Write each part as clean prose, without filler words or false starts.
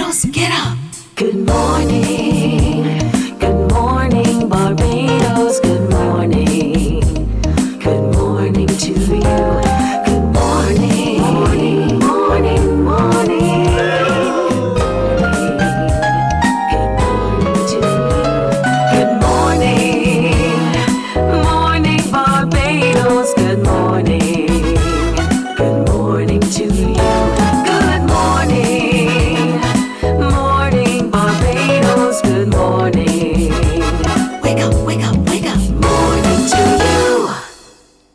Barbados, get up. Good morning, Barbados, good morning. Good morning to you. Good morning, morning, morning, morning. Good morning to you. Good morning, morning, Barbados, good morning. Good morning to you. Good morning, morning, Barbados, good morning. Wake up, wake up, wake up. Morning to you.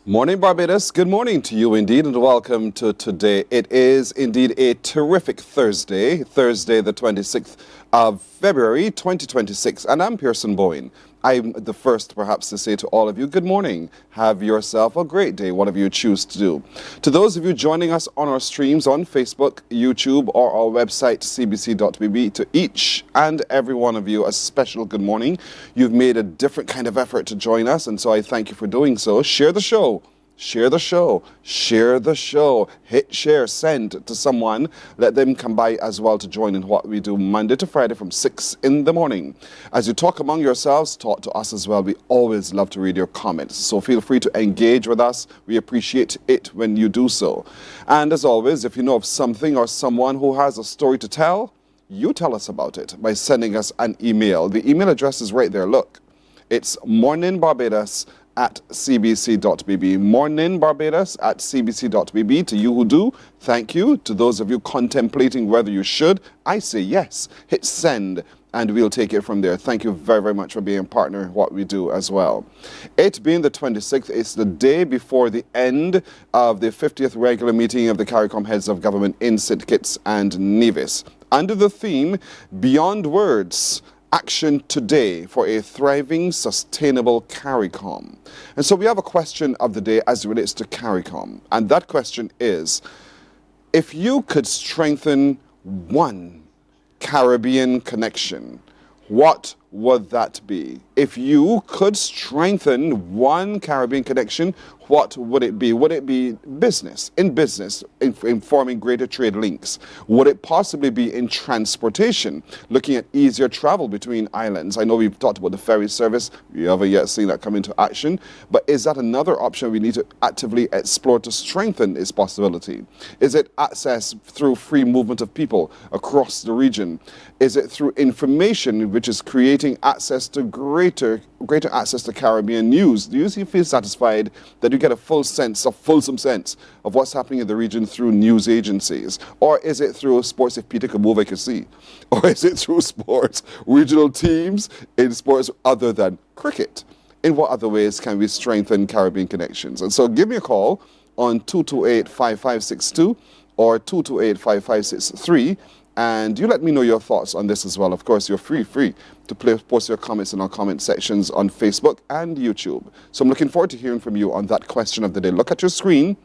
Morning Barbados, good morning to you indeed and welcome to today. It is indeed a terrific Thursday the 26th of February 2026, and I'm Pearson Bowen. I'm the first perhaps to say to all of you, good morning. Have yourself a great day, whatever you choose to do. To those of you joining us on our streams on Facebook, YouTube, or our website, cbc.bb, to each and every one of you, a special good morning. You've made a different kind of effort to join us, and so I thank you for doing so. Share the show. Share the show, share the show, hit share, send to someone, let them come by as well to join in what we do Monday to Friday from 6 in the morning. As you talk among yourselves, talk to us as well. We always love to read your comments, so feel free to engage with us. We appreciate it when you do so. And as always, if you know of something or someone who has a story to tell, you tell us about it by sending us an email. The email address is right there, look. It's morninbarbados@cbc.bb. morninbarbados@cbc.bb. To you who do, thank you. To those of you contemplating whether you should, I say yes. Hit send and we'll take it from there. Thank you very, very much for being a partner in what we do as well. It being the 26th, it's the day before the end of the 50th regular meeting of the CARICOM Heads of Government in St. Kitts and Nevis. Under the theme, Beyond Words, Action Today for a Thriving, Sustainable CARICOM. And so we have a question of the day as it relates to CARICOM. And that question is, if you could strengthen one Caribbean connection, what would that be? If you could strengthen one Caribbean connection, what would it be? Would it be business, in forming greater trade links? Would it possibly be in transportation, looking at easier travel between islands? I know we've talked about the ferry service. We haven't yet seen that come into action. But is that another option we need to actively explore to strengthen its possibility? Is it access through free movement of people across the region? Is it through information, which is creating access to greater access to Caribbean news? Do you feel satisfied that you get a fulsome sense of what's happening in the region through news agencies? Or is it through sports, if Peter could move I could see? Or is it through sports, regional teams in sports other than cricket? In what other ways can we strengthen Caribbean connections? And so give me a call on 228-5562 or 228-5563. And you let me know your thoughts on this as well. Of course, you're free to post your comments in our comment sections on Facebook and YouTube. So I'm looking forward to hearing from you on that question of the day. Look at your screen,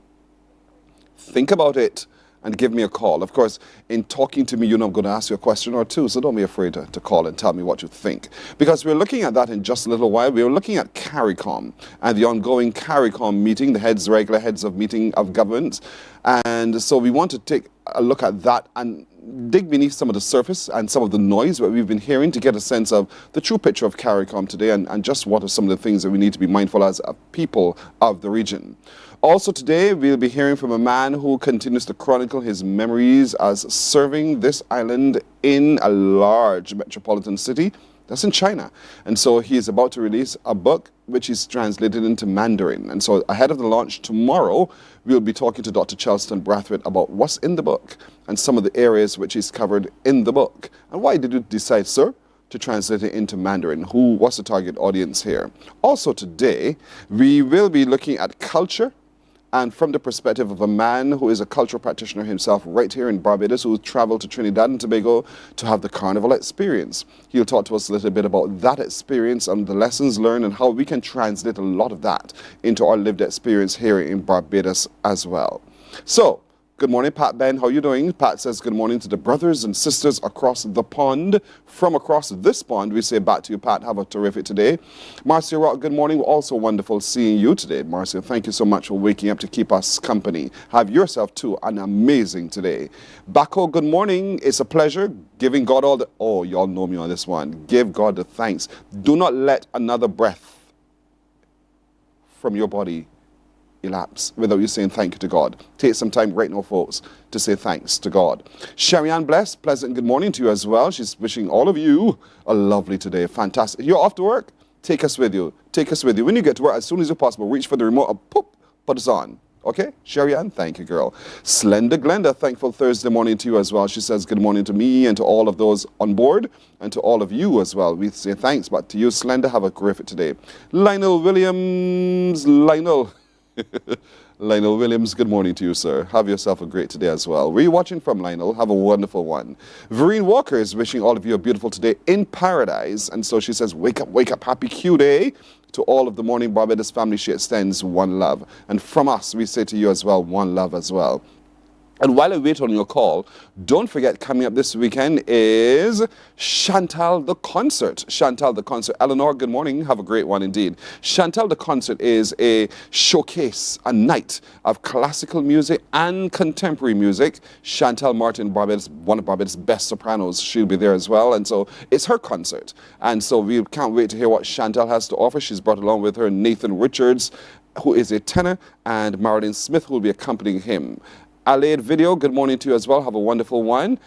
think about it, and give me a call. Of course, in talking to me, you know I'm going to ask you a question or two, so don't be afraid to call and tell me what you think. Because we're looking at that in just a little while. We're looking at CARICOM and the ongoing CARICOM meeting, the regular heads of meeting of governments. And so we want to take a look at that and dig beneath some of the surface and some of the noise that we've been hearing to get a sense of the true picture of CARICOM today and just what are some of the things that we need to be mindful as a people of the region. Also today, we'll be hearing from a man who continues to chronicle his memories as serving this island in a large metropolitan city that's in China. And so he is about to release a book which is translated into Mandarin. And so ahead of the launch tomorrow, we'll be talking to Dr. Charleston Brathwaite about what's in the book and some of the areas which is covered in the book. And why did you decide, sir, to translate it into Mandarin? What's the target audience here? Also today, we will be looking at culture, and from the perspective of a man who is a cultural practitioner himself right here in Barbados, who traveled to Trinidad and Tobago to have the Carnival experience. He'll talk to us a little bit about that experience and the lessons learned and how we can translate a lot of that into our lived experience here in Barbados as well. So, Good morning, Pat Ben. How are you doing? Pat says good morning to the brothers and sisters across the pond. From across this pond, we say back to you, Pat. Have a terrific day. Marcia Rock, good morning. Also wonderful seeing you today. Marcia, thank you so much for waking up to keep us company. Have yourself, too, an amazing today. Bako, good morning. It's a pleasure giving God all the... Oh, y'all know me on this one. Give God the thanks. Do not let another breath from your body elapse without you saying thank you to God. Take some time right now, folks, to say thanks to God. Sherry-Ann Bless, pleasant good morning to you as well. She's wishing all of you a lovely today. Fantastic. You're off to work? Take us with you. Take us with you. When you get to work, as soon as possible, reach for the remote and pop, put us on. Okay? Sherry-Ann, thank you, girl. Slender Glenda, thankful Thursday morning to you as well. She says good morning to me and to all of those on board and to all of you as well. We say thanks, but to you, Slender, have a terrific today. Lionel Williams, Lionel Williams, good morning to you, sir. Have yourself a great today as well. Where are you watching from, Lionel? Have a wonderful one. Vereen Walker is wishing all of you a beautiful today in paradise. And so she says, wake up, happy Q day. To all of the Morning Barbados family, she extends one love. And from us, we say to you as well, one love as well. And while I wait on your call, don't forget, coming up this weekend is Chantal the Concert. Chantal the Concert. Eleanor, good morning. Have a great one indeed. Chantal the Concert is a showcase, a night of classical music and contemporary music. Chantal Martin Barbados, one of Barbados' best sopranos, she'll be there as well. And so it's her concert. And so we can't wait to hear what Chantal has to offer. She's brought along with her Nathan Richards, who is a tenor, and Marilyn Smith, who will be accompanying him. Alade Video, good morning to you as well. Have a wonderful one.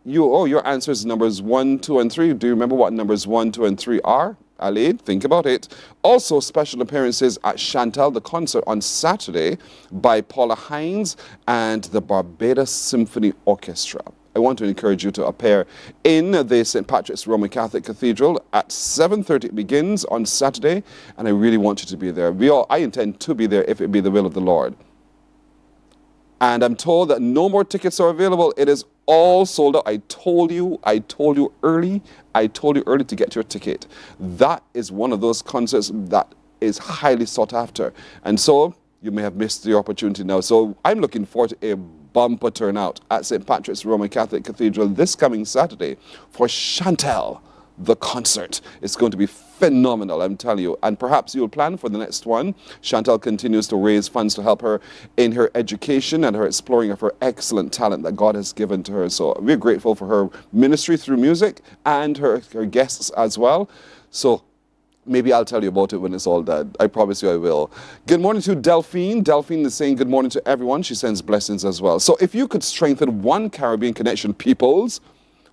Your answers numbers 1, 2, and 3. Do you remember what numbers 1, 2, and 3 are? Alade, think about it. Also, special appearances at Chantal the Concert on Saturday by Paula Hines and the Barbados Symphony Orchestra. I want to encourage you to appear in the St. Patrick's Roman Catholic Cathedral at 7:30. It begins on Saturday, and I really want you to be there. I intend to be there if it be the will of the Lord. And I'm told that no more tickets are available. It is all sold out. I told you early to get your ticket. That is one of those concerts that is highly sought after. And so you may have missed the opportunity now. So I'm looking forward to a bumper turnout at St. Patrick's Roman Catholic Cathedral this coming Saturday for Chantal the Concert. It's going to be phenomenal, I'm telling you. And perhaps you'll plan for the next one. Chantal continues to raise funds to help her in her education and her exploring of her excellent talent that God has given to her. So we're grateful for her ministry through music and her guests as well. So maybe I'll tell you about it when it's all done. I promise you I will. Good morning to Delphine. Delphine is saying good morning to everyone. She sends blessings as well. So if you could strengthen one Caribbean connection, peoples,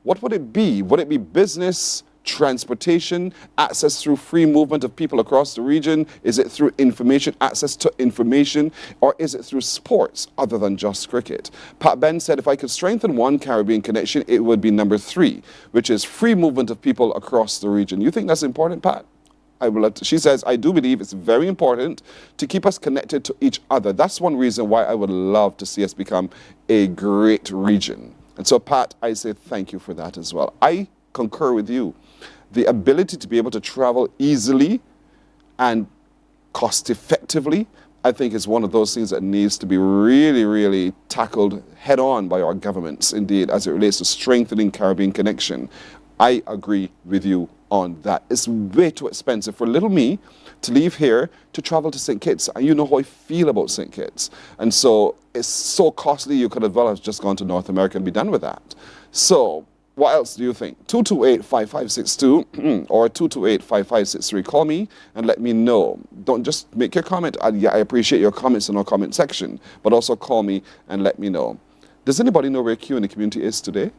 what would it be? Would it be business, transportation, access through free movement of people across the region? Is it through information, access to information, or is it through sports other than just cricket? Pat Ben said if I could strengthen one Caribbean connection, it would be number 3, which is free movement of people across the region. You think that's important, Pat? She says, I do believe it's very important to keep us connected to each other. That's one reason why I would love to see us become a great region. And so, Pat, I say thank you for that as well. I concur with you. The ability to be able to travel easily and cost effectively, I think is one of those things that needs to be really, really tackled head on by our governments, indeed, as it relates to strengthening Caribbean connection. I agree with you on that. It's way too expensive for little me to leave here to travel to St. Kitts. And you know how I feel about St. Kitts. And so it's so costly, you could as well have just gone to North America and be done with that. So what else do you think? 228-5562 or 228-5563. Call me and let me know. Don't just make your comment. I appreciate your comments in our comment section, but also call me and let me know. Does anybody know where Q in the community is today?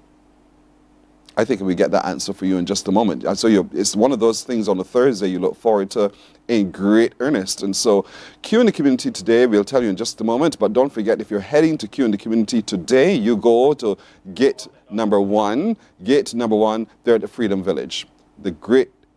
I think we get that answer for you in just a moment. So it's one of those things on a Thursday you look forward to in great earnest. And so Q in the community today, we'll tell you in just a moment. But don't forget, if you're heading to Q in the community today, you go to gate number 1. Gate number 1, they're at the Freedom Village.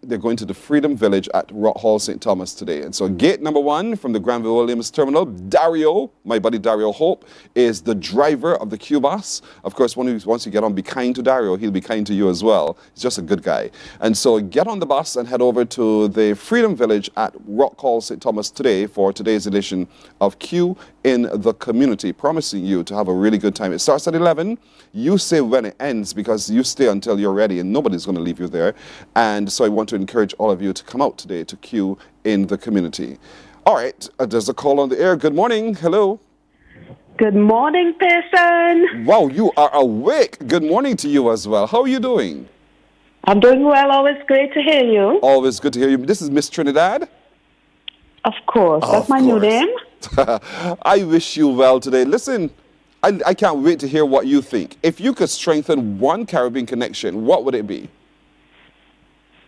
They're going to the Freedom Village at Rock Hall, St. Thomas today. And so gate number 1 from the Granville Williams Terminal, Dario, my buddy Dario Hope, is the driver of the Q bus. Of course, once you get on, be kind to Dario. He'll be kind to you as well. He's just a good guy. And so get on the bus and head over to the Freedom Village at Rock Hall, St. Thomas today for today's edition of Q in the community, promising you to have a really good time. It starts at 11. You say when it ends because you stay until you're ready and nobody's going to leave you there. And so I want to encourage all of you to come out today to queue in the community. All right, there's a call on the air. Good morning. Hello. Good morning, Pearson. Wow, you are awake. Good morning to you as well. How are you doing? I'm doing well. Always great to hear you. Always good to hear you. This is Miss Trinidad? Of course. That's my new name. I wish you well today. Listen, I can't wait to hear what you think. If you could strengthen one Caribbean connection, what would it be?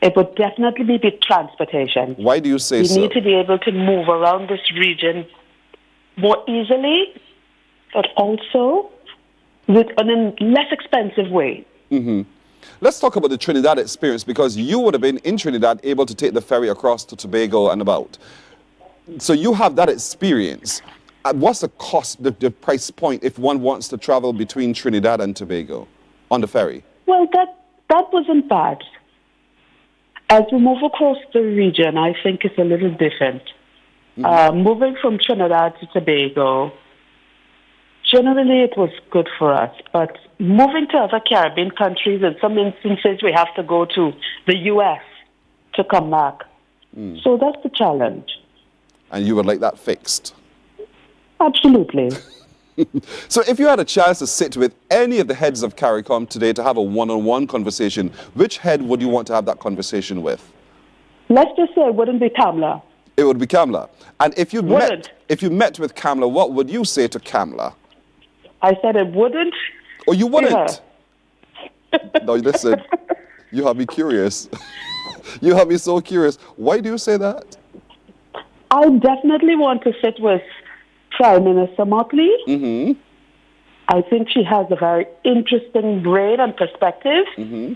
It would definitely be transportation. Why do you say so? We need to be able to move around this region more easily, but also in a less expensive way. Mm-hmm. Let's talk about the Trinidad experience, because you would have been in Trinidad able to take the ferry across to Tobago and about. So you have that experience. What's the cost, the price point, if one wants to travel between Trinidad and Tobago on the ferry? Well, that wasn't bad. As we move across the region, I think it's a little different. Mm-hmm. Moving from Trinidad to Tobago, generally it was good for us, but moving to other Caribbean countries, in some instances we have to go to the U.S. to come back. So that's the challenge. And you would like that fixed? Absolutely. So if you had a chance to sit with any of the heads of CARICOM today to have a one-on-one conversation, which head would you want to have that conversation with? Let's just say it wouldn't be Kamla. It would be Kamla. And if you met with Kamla, what would you say to Kamla? I said it wouldn't. Oh, you wouldn't? No, listen, you have me curious. You have me so curious. Why do you say that? I definitely want to sit with Prime Minister Motley. Mm-hmm. I think she has a very interesting brain and perspective. Mm-hmm.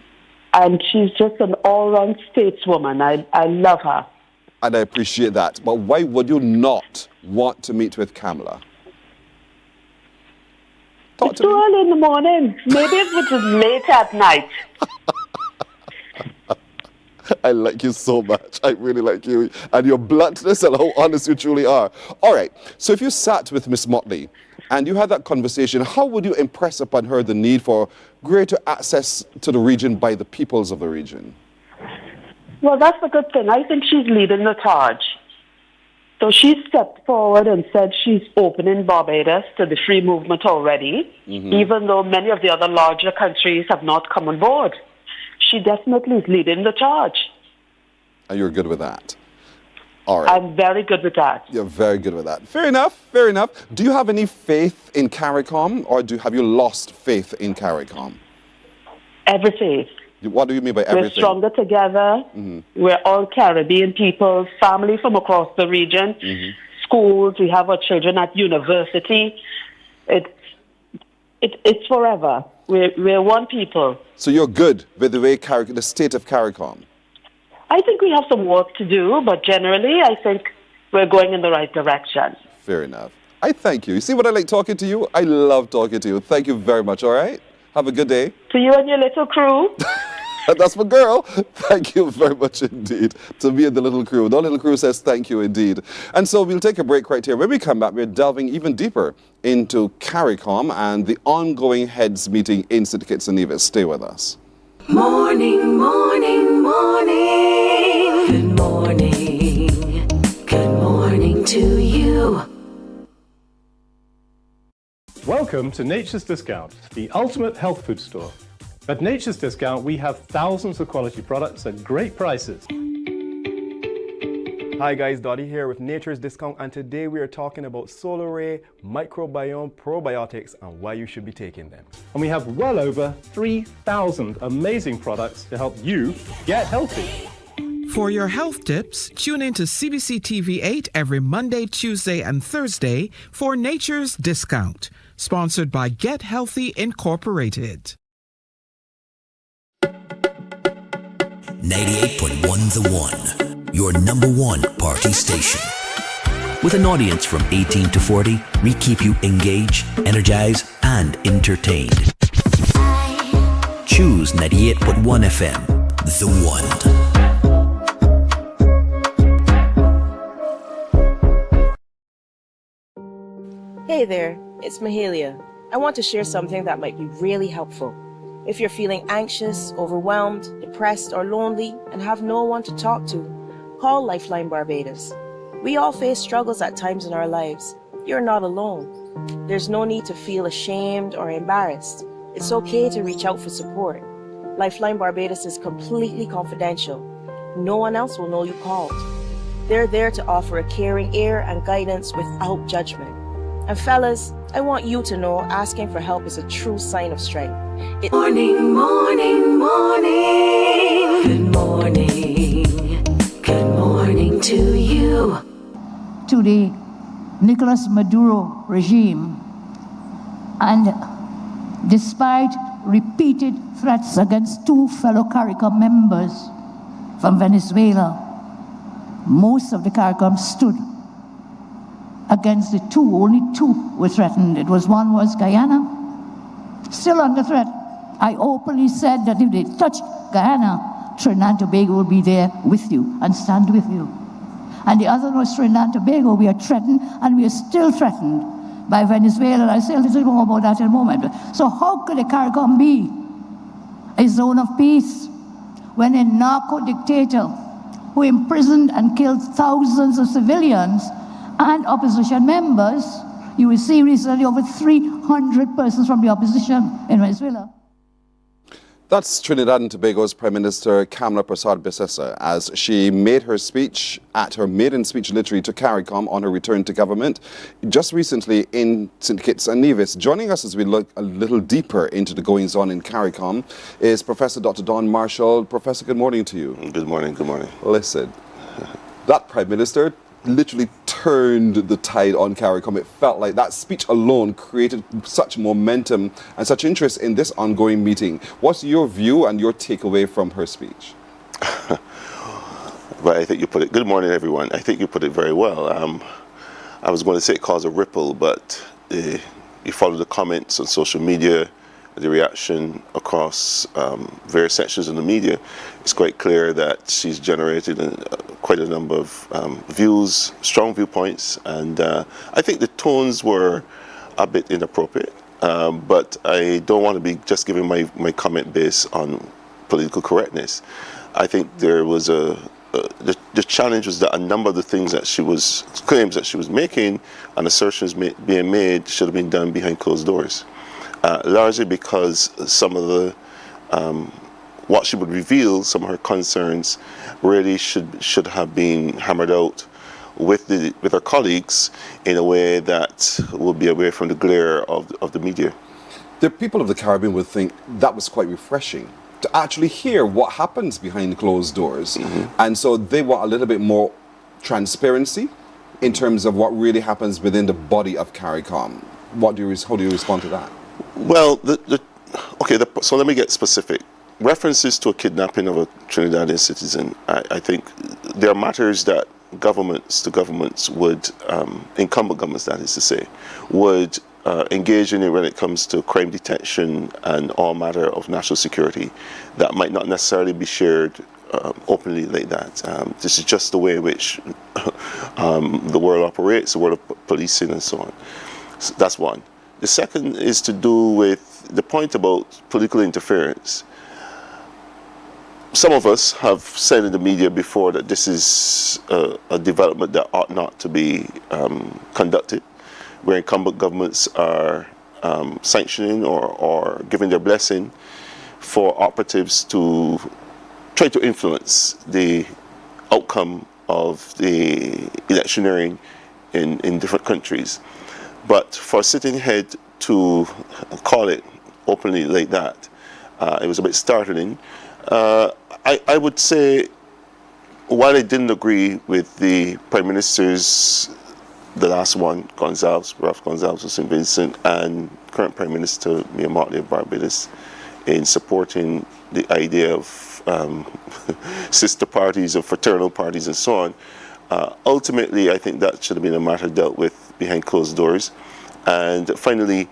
And she's just an all-round stateswoman. I love her. And I appreciate that. But why would you not want to meet with Kamla? It's too early in the morning. Maybe if it was late at night. I like you so much. I really like you. And your bluntness and how honest you truly are. All right. So if you sat with Miss Motley and you had that conversation, how would you impress upon her the need for greater access to the region by the peoples of the region? Well, that's a good thing. I think she's leading the charge. So she stepped forward and said she's opening Barbados to the free movement already, even though many of the other larger countries have not come on board. She definitely is leading the charge. And you're good with that? All right. I'm very good with that. You're very good with that. Fair enough, fair enough. Do you have any faith in CARICOM, or have you lost faith in CARICOM? Every faith. What do you mean by everything? We're stronger together. We're all Caribbean people, family from across the region, schools. We have our children at university. It's forever. We're one people. So you're good with the way the state of CARICOM? I think we have some work to do, but generally I think we're going in the right direction. Fair enough. I thank you. You see what I like talking to you? I love talking to you. Thank you very much, all right? Have a good day. To you and your little crew. That's my girl. Thank you very much indeed. To me and the little crew. The little crew says thank you indeed. And so we'll take a break right here. When we come back, we're delving even deeper into CARICOM and the ongoing heads meeting in St. Kitts and Nevis. Stay with us. Morning, morning, morning. Good morning. Good morning to you. Welcome to Nature's Discount, the ultimate health food store. At Nature's Discount, we have thousands of quality products at great prices. Hi guys, Dottie here with Nature's Discount, and today we are talking about Solar Ray, microbiome, probiotics, and why you should be taking them. And we have well over 3,000 amazing products to help you get healthy. For your health tips, tune in to CBC TV 8 every Monday, Tuesday, and Thursday for Nature's Discount, sponsored by Get Healthy Incorporated. 98.1 The One, your number one party station. With an audience from 18 to 40, we keep you engaged, energized, and entertained. Choose 98.1 FM, The One. Hey there, it's Mahalia. I want to share something that might be really helpful. If you're feeling anxious, overwhelmed, depressed, or lonely and have no one to talk to, call Lifeline Barbados. We all face struggles at times in our lives. You're not alone. There's no need to feel ashamed or embarrassed. It's okay to reach out for support. Lifeline Barbados is completely confidential. No one else will know you called. They're there to offer a caring ear and guidance without judgment. And fellas, I want you to know asking for help is a true sign of strength. Morning, morning, morning. Good morning. Good morning to you. To the Nicolas Maduro regime, and despite repeated threats against two fellow CARICOM members from Venezuela, most of the CARICOM stood against the two. Only two were threatened. One was Guyana, still under threat. I openly said that if they touch Guyana, Trinidad and Tobago will be there with you and stand with you. And the other was Trinidad and Tobago. We are threatened, and we are still threatened by Venezuela. And I'll say a little more about that in a moment. So how could the CARICOM be a zone of peace when a narco-dictator who imprisoned and killed thousands of civilians and opposition members, you will see recently over 300 persons from the opposition in Venezuela. That's Trinidad and Tobago's Prime Minister Kamla Persad-Bissessar as she made her speech at her maiden speech literally to CARICOM on her return to government just recently in St. Kitts and Nevis. Joining us as we look a little deeper into the goings-on in CARICOM is Professor Dr. Don Marshall. Professor, good morning to you. Good morning, good morning. Listen, that Prime Minister literally turned the tide on CARICOM. It felt like that speech alone created such momentum and such interest in this ongoing meeting. What's your view and your takeaway from her speech? Well, I think you put it, good morning everyone, I think you put it very well. I was going to say it caused a ripple, but you follow the comments on social media, the reaction across various sections of the media, it's quite clear that she's generated quite a number of views, strong viewpoints, and I think the tones were a bit inappropriate, but I don't want to be just giving my comment based on political correctness. I think there was the challenge was that a number of the things that claims that she was making and assertions being made should have been done behind closed doors. Largely because some of the what she would reveal, some of her concerns, really should have been hammered out with her colleagues in a way that would be away from the glare of the media. The people of the Caribbean would think that was quite refreshing to actually hear what happens behind closed doors, and so they want a little bit more transparency in terms of what really happens within the body of CARICOM. How do you respond to that? Well, so let me get specific. References to a kidnapping of a Trinidadian citizen, I think there are matters that governments would, incumbent governments that is to say, would engage in it when it comes to crime detection and all matter of national security that might not necessarily be shared openly like that. This is just the way in which the world operates, the world of policing and so on. So that's one. The second is to do with the point about political interference. Some of us have said in the media before that this is a development that ought not to be conducted, where incumbent governments are sanctioning or giving their blessing for operatives to try to influence the outcome of the electioneering in different countries. But for a sitting head to call it openly like that, it was a bit startling. I would say, while I didn't agree with the Prime Minister's, the last one, Ralph Gonsalves of St. Vincent, and current Prime Minister Mia Mottley of Barbados, in supporting the idea of sister parties or fraternal parties and so on, ultimately I think that should have been a matter dealt with behind closed doors. And finally,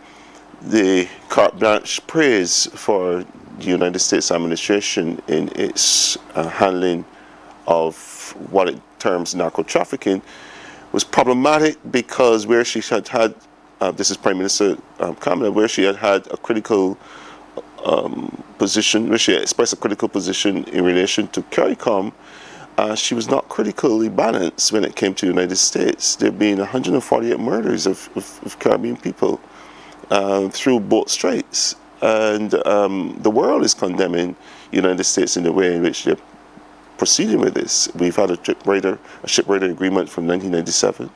the carte blanche praise for the United States administration in its handling of what it terms narco trafficking was problematic, because where she had this is Prime Minister Kamala, where she had a critical position, where she expressed a critical position in relation to CARICOM. She was not critically balanced when it came to the United States. There have been 148 murders of Caribbean people through both straits. And the world is condemning the United States in the way in which they're proceeding with this. We've had a shipwrighter agreement from 1997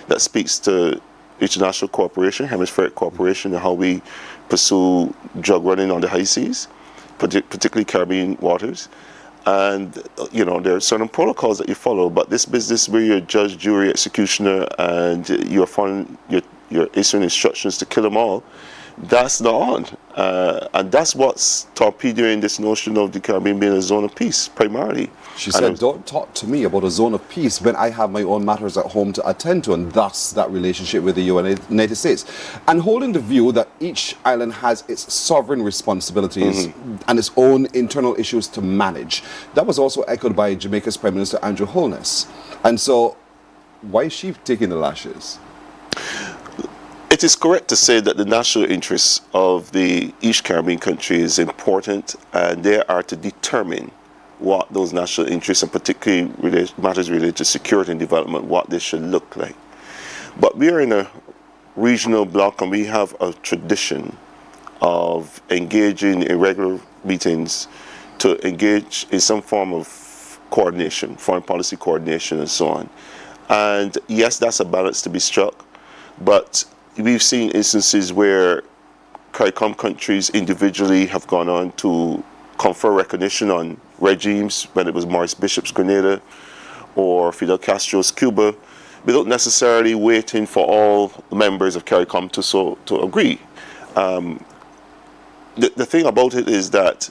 that speaks to international cooperation, hemispheric cooperation, and how we pursue drug running on the high seas, particularly Caribbean waters. And there are certain protocols that you follow, but this business where you're judge, jury, executioner, and you're issuing instructions to kill them all, that's not on. And that's what's torpedoing this notion of the Caribbean being a zone of peace, primarily. She said, don't talk to me about a zone of peace when I have my own matters at home to attend to, and thus that relationship with the United States. And holding the view that each island has its sovereign responsibilities and its own internal issues to manage. That was also echoed by Jamaica's Prime Minister Andrew Holness. And so, why is she taking the lashes? It is correct to say that the national interests of each Caribbean country is important, and they are to determine what those national interests, and particularly matters related to security and development, what they should look like. But we are in a regional bloc, and we have a tradition of engaging in regular meetings to engage in some form of coordination, foreign policy coordination, and so on. And yes, that's a balance to be struck, but we've seen instances where CARICOM countries individually have gone on to confer recognition on regimes, whether it was Maurice Bishop's Grenada or Fidel Castro's Cuba, without necessarily waiting for all members of CARICOM to agree. The thing about it is that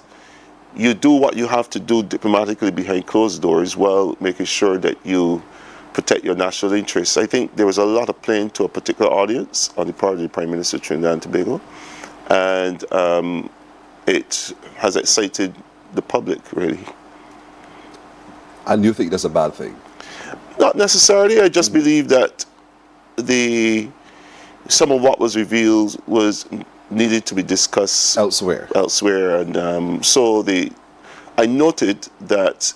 you do what you have to do diplomatically behind closed doors while making sure that you protect your national interests. I think there was a lot of playing to a particular audience on the part of the Prime Minister of Trinidad and Tobago, and it has excited the public, really. And you think that's a bad thing? Not necessarily. I just believe that some of what was revealed was needed to be discussed elsewhere. And so I noted that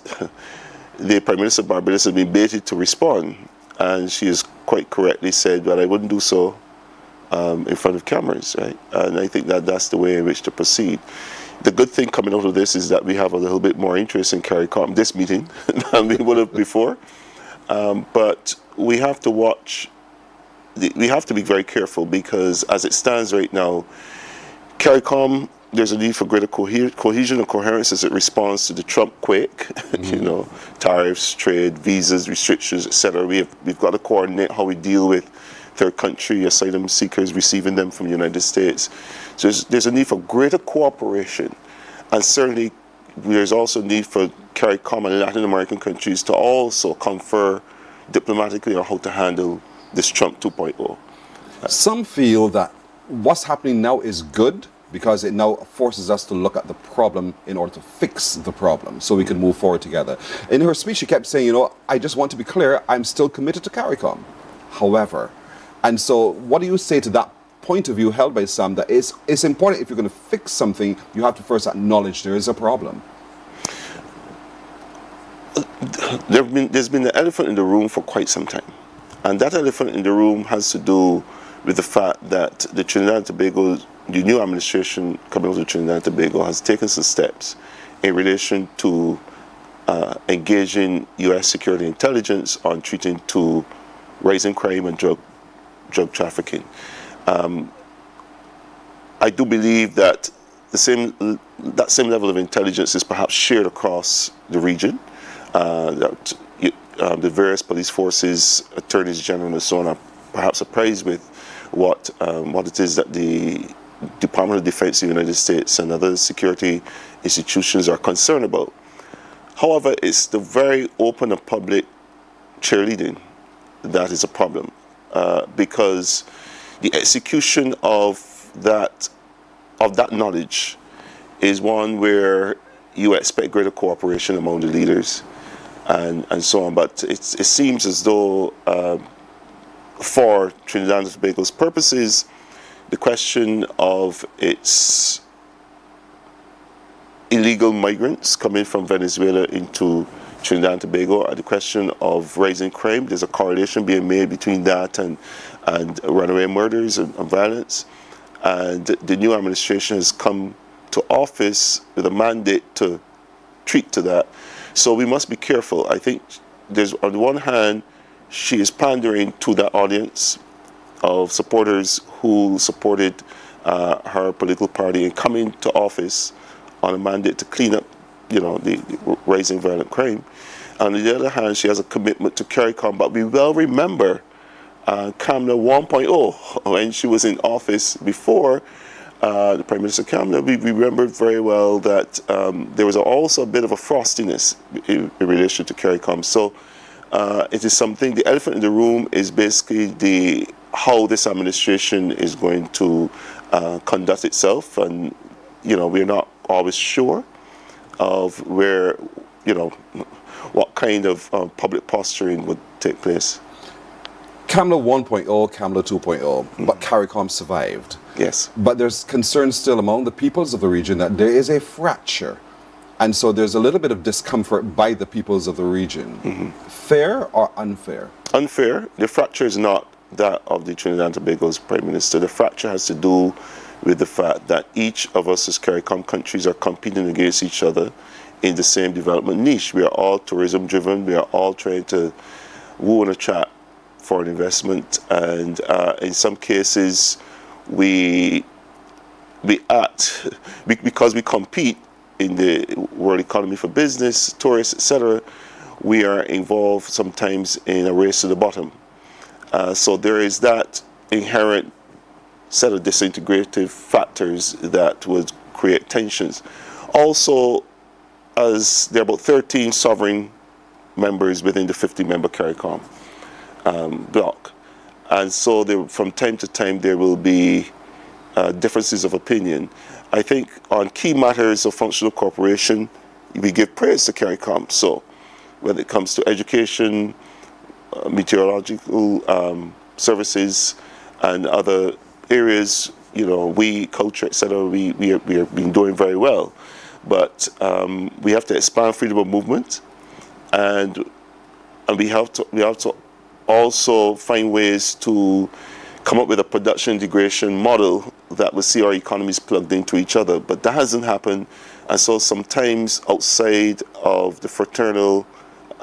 the Prime Minister of Barbados has been baited to respond, and she has quite correctly said that I wouldn't do so in front of cameras, right? And I think that that's the way in which to proceed. The good thing coming out of this is that we have a little bit more interest in CARICOM, this meeting, than we would have before. But we have to watch, we have to be very careful, because as it stands right now, CARICOM, there's a need for greater cohesion and coherence as it responds to the Trump quake, tariffs, trade, visas, restrictions, etc. We've got to coordinate how we deal with third country asylum seekers, receiving them from the United States. So there's a need for greater cooperation, and certainly there's also a need for CARICOM and Latin American countries to also confer diplomatically on how to handle this Trump 2.0. Some feel that what's happening now is good, because it now forces us to look at the problem in order to fix the problem so we can move forward together. In her speech, she kept saying, I just want to be clear, I'm still committed to CARICOM. However, and so what do you say to that point of view held by some that it's important, if you're going to fix something, you have to first acknowledge there is a problem? There's been an elephant in the room for quite some time. And that elephant in the room has to do with the fact that the Trinidad and Tobago, the new administration coming out of Trinidad and Tobago, has taken some steps in relation to engaging U.S. security intelligence on treating to rising crime and drug trafficking. I do believe that that same level of intelligence is perhaps shared across the region. That the various police forces, attorneys general, and so on are perhaps apprised with what it is that the Department of Defense of the United States and other security institutions are concerned about. However, it's the very open and public cheerleading that is a problem, because the execution of that knowledge is one where you expect greater cooperation among the leaders and so on. But it seems as though for Trinidad and Tobago's purposes, the question of its illegal migrants coming from Venezuela into Trinidad and Tobago, and the question of rising crime. There's a correlation being made between that and runaway murders and violence. And the new administration has come to office with a mandate to treat to that. So we must be careful. I think there's, on the one hand, she is pandering to that audience of supporters who supported her political party in coming to office on a mandate to clean up, the rising violent crime. On the other hand, she has a commitment to CARICOM, but we well remember Kamla 1.0, when she was in office before the Prime Minister Kamla. We remember very well that there was also a bit of a frostiness in relation to CARICOM. So it is something, the elephant in the room is basically how this administration is going to conduct itself, and we're not always sure of where, what kind of public posturing would take place. Kamla 1.0, Kamla 2.0, but CARICOM survived. Yes. But there's concern still among the peoples of the region that there is a fracture. And so there's a little bit of discomfort by the peoples of the region. Mm-hmm. Fair or unfair? Unfair. The fracture is not that of the Trinidad and Tobago's Prime Minister. The fracture has to do with the fact that each of us as CARICOM countries are competing against each other in the same development niche. We are all tourism driven. We are all trying to woo and attract foreign investment, and in some cases we act because we compete in the world economy for business, tourists, etc. We are involved sometimes in a race to the bottom. So there is that inherent set of disintegrative factors that would create tensions. Also, as there are about 13 sovereign members within the 50-member CARICOM bloc, and so from time to time there will be differences of opinion. I think on key matters of functional cooperation, we give praise to CARICOM. So when it comes to education, meteorological services, and other areas, culture, etc., we have been doing very well. But we have to expand freedom of movement, and we have to also find ways to come up with a production integration model that will see our economies plugged into each other. But that hasn't happened, and so sometimes outside of the fraternal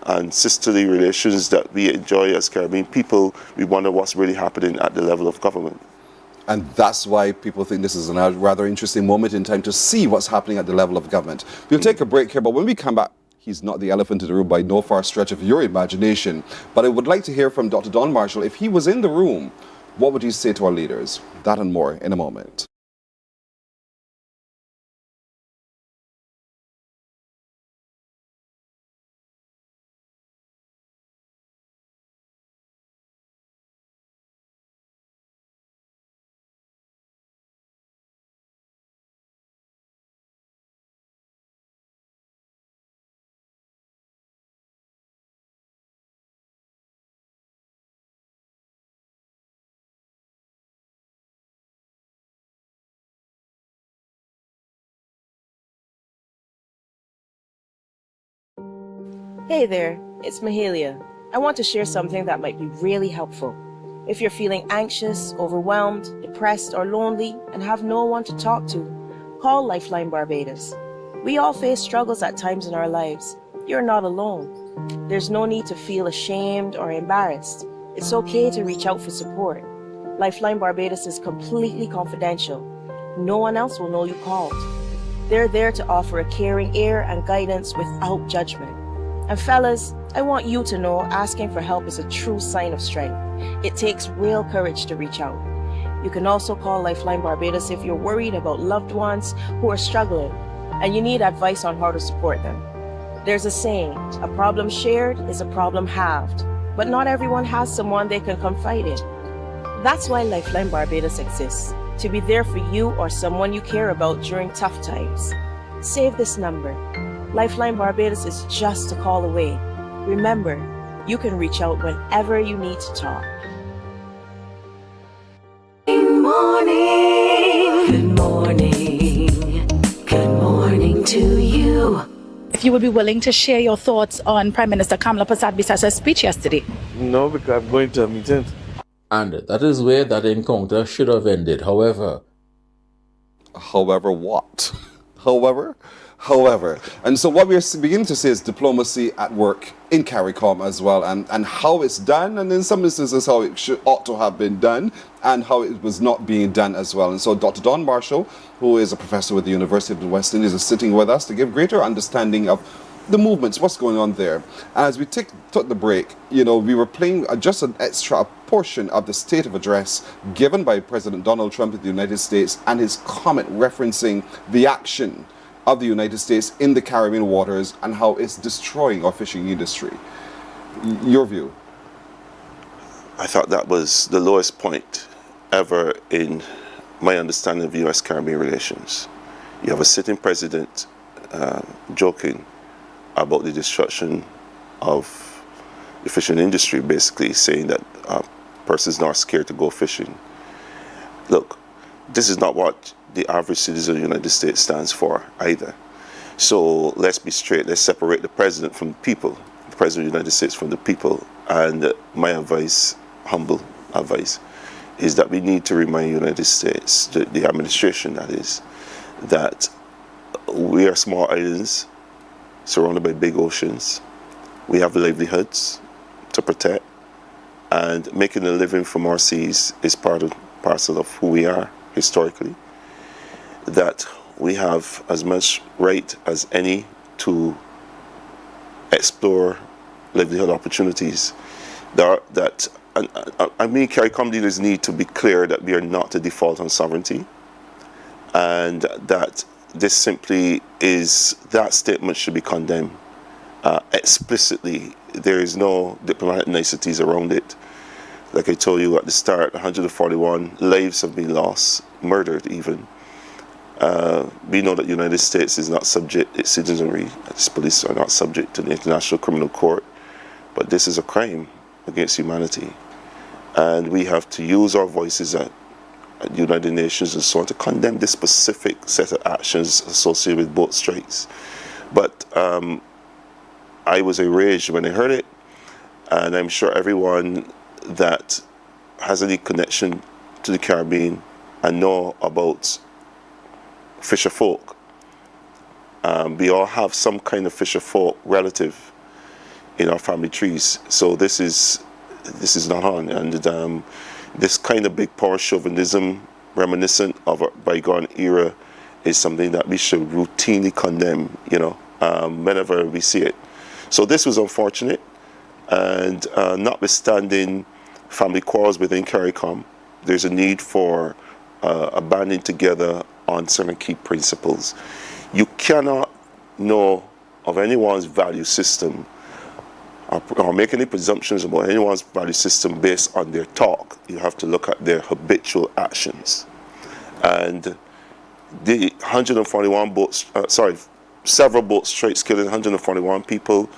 and sisterly relations that we enjoy as Caribbean people, we wonder what's really happening at the level of government. And that's why people think this is a rather interesting moment in time to see what's happening at the level of government. We'll take a break here, but when we come back, he's not the elephant in the room by no far stretch of your imagination. But I would like to hear from Dr. Don Marshall. If he was in the room, what would he say to our leaders? That and more in a moment. Hey there, it's Mahalia. I want to share something that might be really helpful. If you're feeling anxious, overwhelmed, depressed, or lonely, and have no one to talk to, call Lifeline Barbados. We all face struggles at times in our lives. You're not alone. There's no need to feel ashamed or embarrassed. It's okay to reach out for support. Lifeline Barbados is completely confidential. No one else will know you called. They're there to offer a caring ear and guidance without judgment. And fellas, I want you to know asking for help is a true sign of strength. It takes real courage to reach out. You can also call Lifeline Barbados if you're worried about loved ones who are struggling and you need advice on how to support them. There's a saying, a problem shared is a problem halved, but not everyone has someone they can confide in. That's why Lifeline Barbados exists, to be there for you or someone you care about during tough times. Save this number. Lifeline Barbados is just a call away. Remember, you can reach out whenever you need to talk. morning. Good morning. Good morning to you. If you would be willing to share your thoughts on Prime Minister Kamala Persad-Bissessa's speech yesterday. No, because I'm going to a meeting. And that is where that encounter should have ended. However what? However. And so what we're beginning to see is diplomacy at work in CARICOM as well, and how it's done, and in some instances how it ought to have been done, and how it was not being done as well. And so Dr. Don Marshall, who is a professor with the University of the West Indies, is sitting with us to give greater understanding of the movements, what's going on there. And as we took the break, we were playing just an extra portion of the State of Address given by President Donald Trump of the United States, and his comment referencing the action of the United States in the Caribbean waters and how it's destroying our fishing industry. Your view? I thought that was the lowest point ever in my understanding of U.S.-Caribbean relations. You have a sitting president joking about the destruction of the fishing industry, basically saying that persons not scared to go fishing. Look, this is not what the average citizen of the United States stands for either. So let's be straight. Let's separate the president from the people, the president of the United States from the people. And my advice, humble advice, is that we need to remind the United States, the administration that is, that we are small islands surrounded by big oceans. We have livelihoods to protect, and making a living from our seas is parcel of who we are historically. That we have as much right as any to explore livelihood opportunities. CARICOM leaders need to be clear that we are not to default on sovereignty, and that this simply is, that statement should be condemned explicitly. There is no diplomatic niceties around it. Like I told you at the start, 141 lives have been lost, murdered even. We know that the United States is not subject, its citizenry, its police are not subject to the International Criminal Court, but this is a crime against humanity. And we have to use our voices at the United Nations and so on to condemn this specific set of actions associated with boat strikes. But I was enraged when I heard it, and I'm sure everyone that has any connection to the Caribbean and know about fisher folk. We all have some kind of fisher folk relative in our family trees. So this is not on. And this kind of big power chauvinism reminiscent of a bygone era is something that we should routinely condemn, whenever we see it. So this was unfortunate, and notwithstanding family quarrels within CARICOM, there's a need for a banding together on certain key principles. You cannot know of anyone's value system or make any presumptions about anyone's value system based on their talk. You have to look at their habitual actions. And the 141 several boat strikes killing 141 people,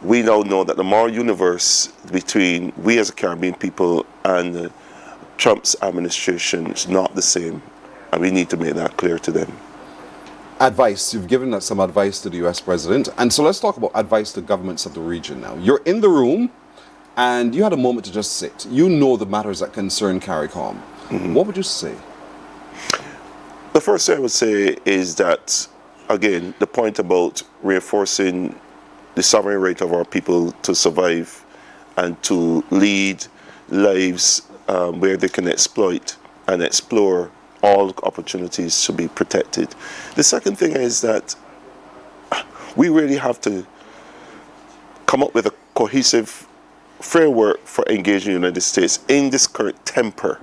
we now know that the moral universe between we as a Caribbean people and Trump's administration is not the same. And we need to make that clear to them. Advice. You've given us some advice to the U.S. president. And so let's talk about advice to governments of the region now. You're in the room, and you had a moment to just sit. You know the matters that concern CARICOM. Mm-hmm. What would you say? The first thing I would say is that, again, the point about reinforcing the sovereign right of our people to survive and to lead lives where they can exploit and explore all opportunities to be protected. The second thing is that we really have to come up with a cohesive framework for engaging the United States in this current temper.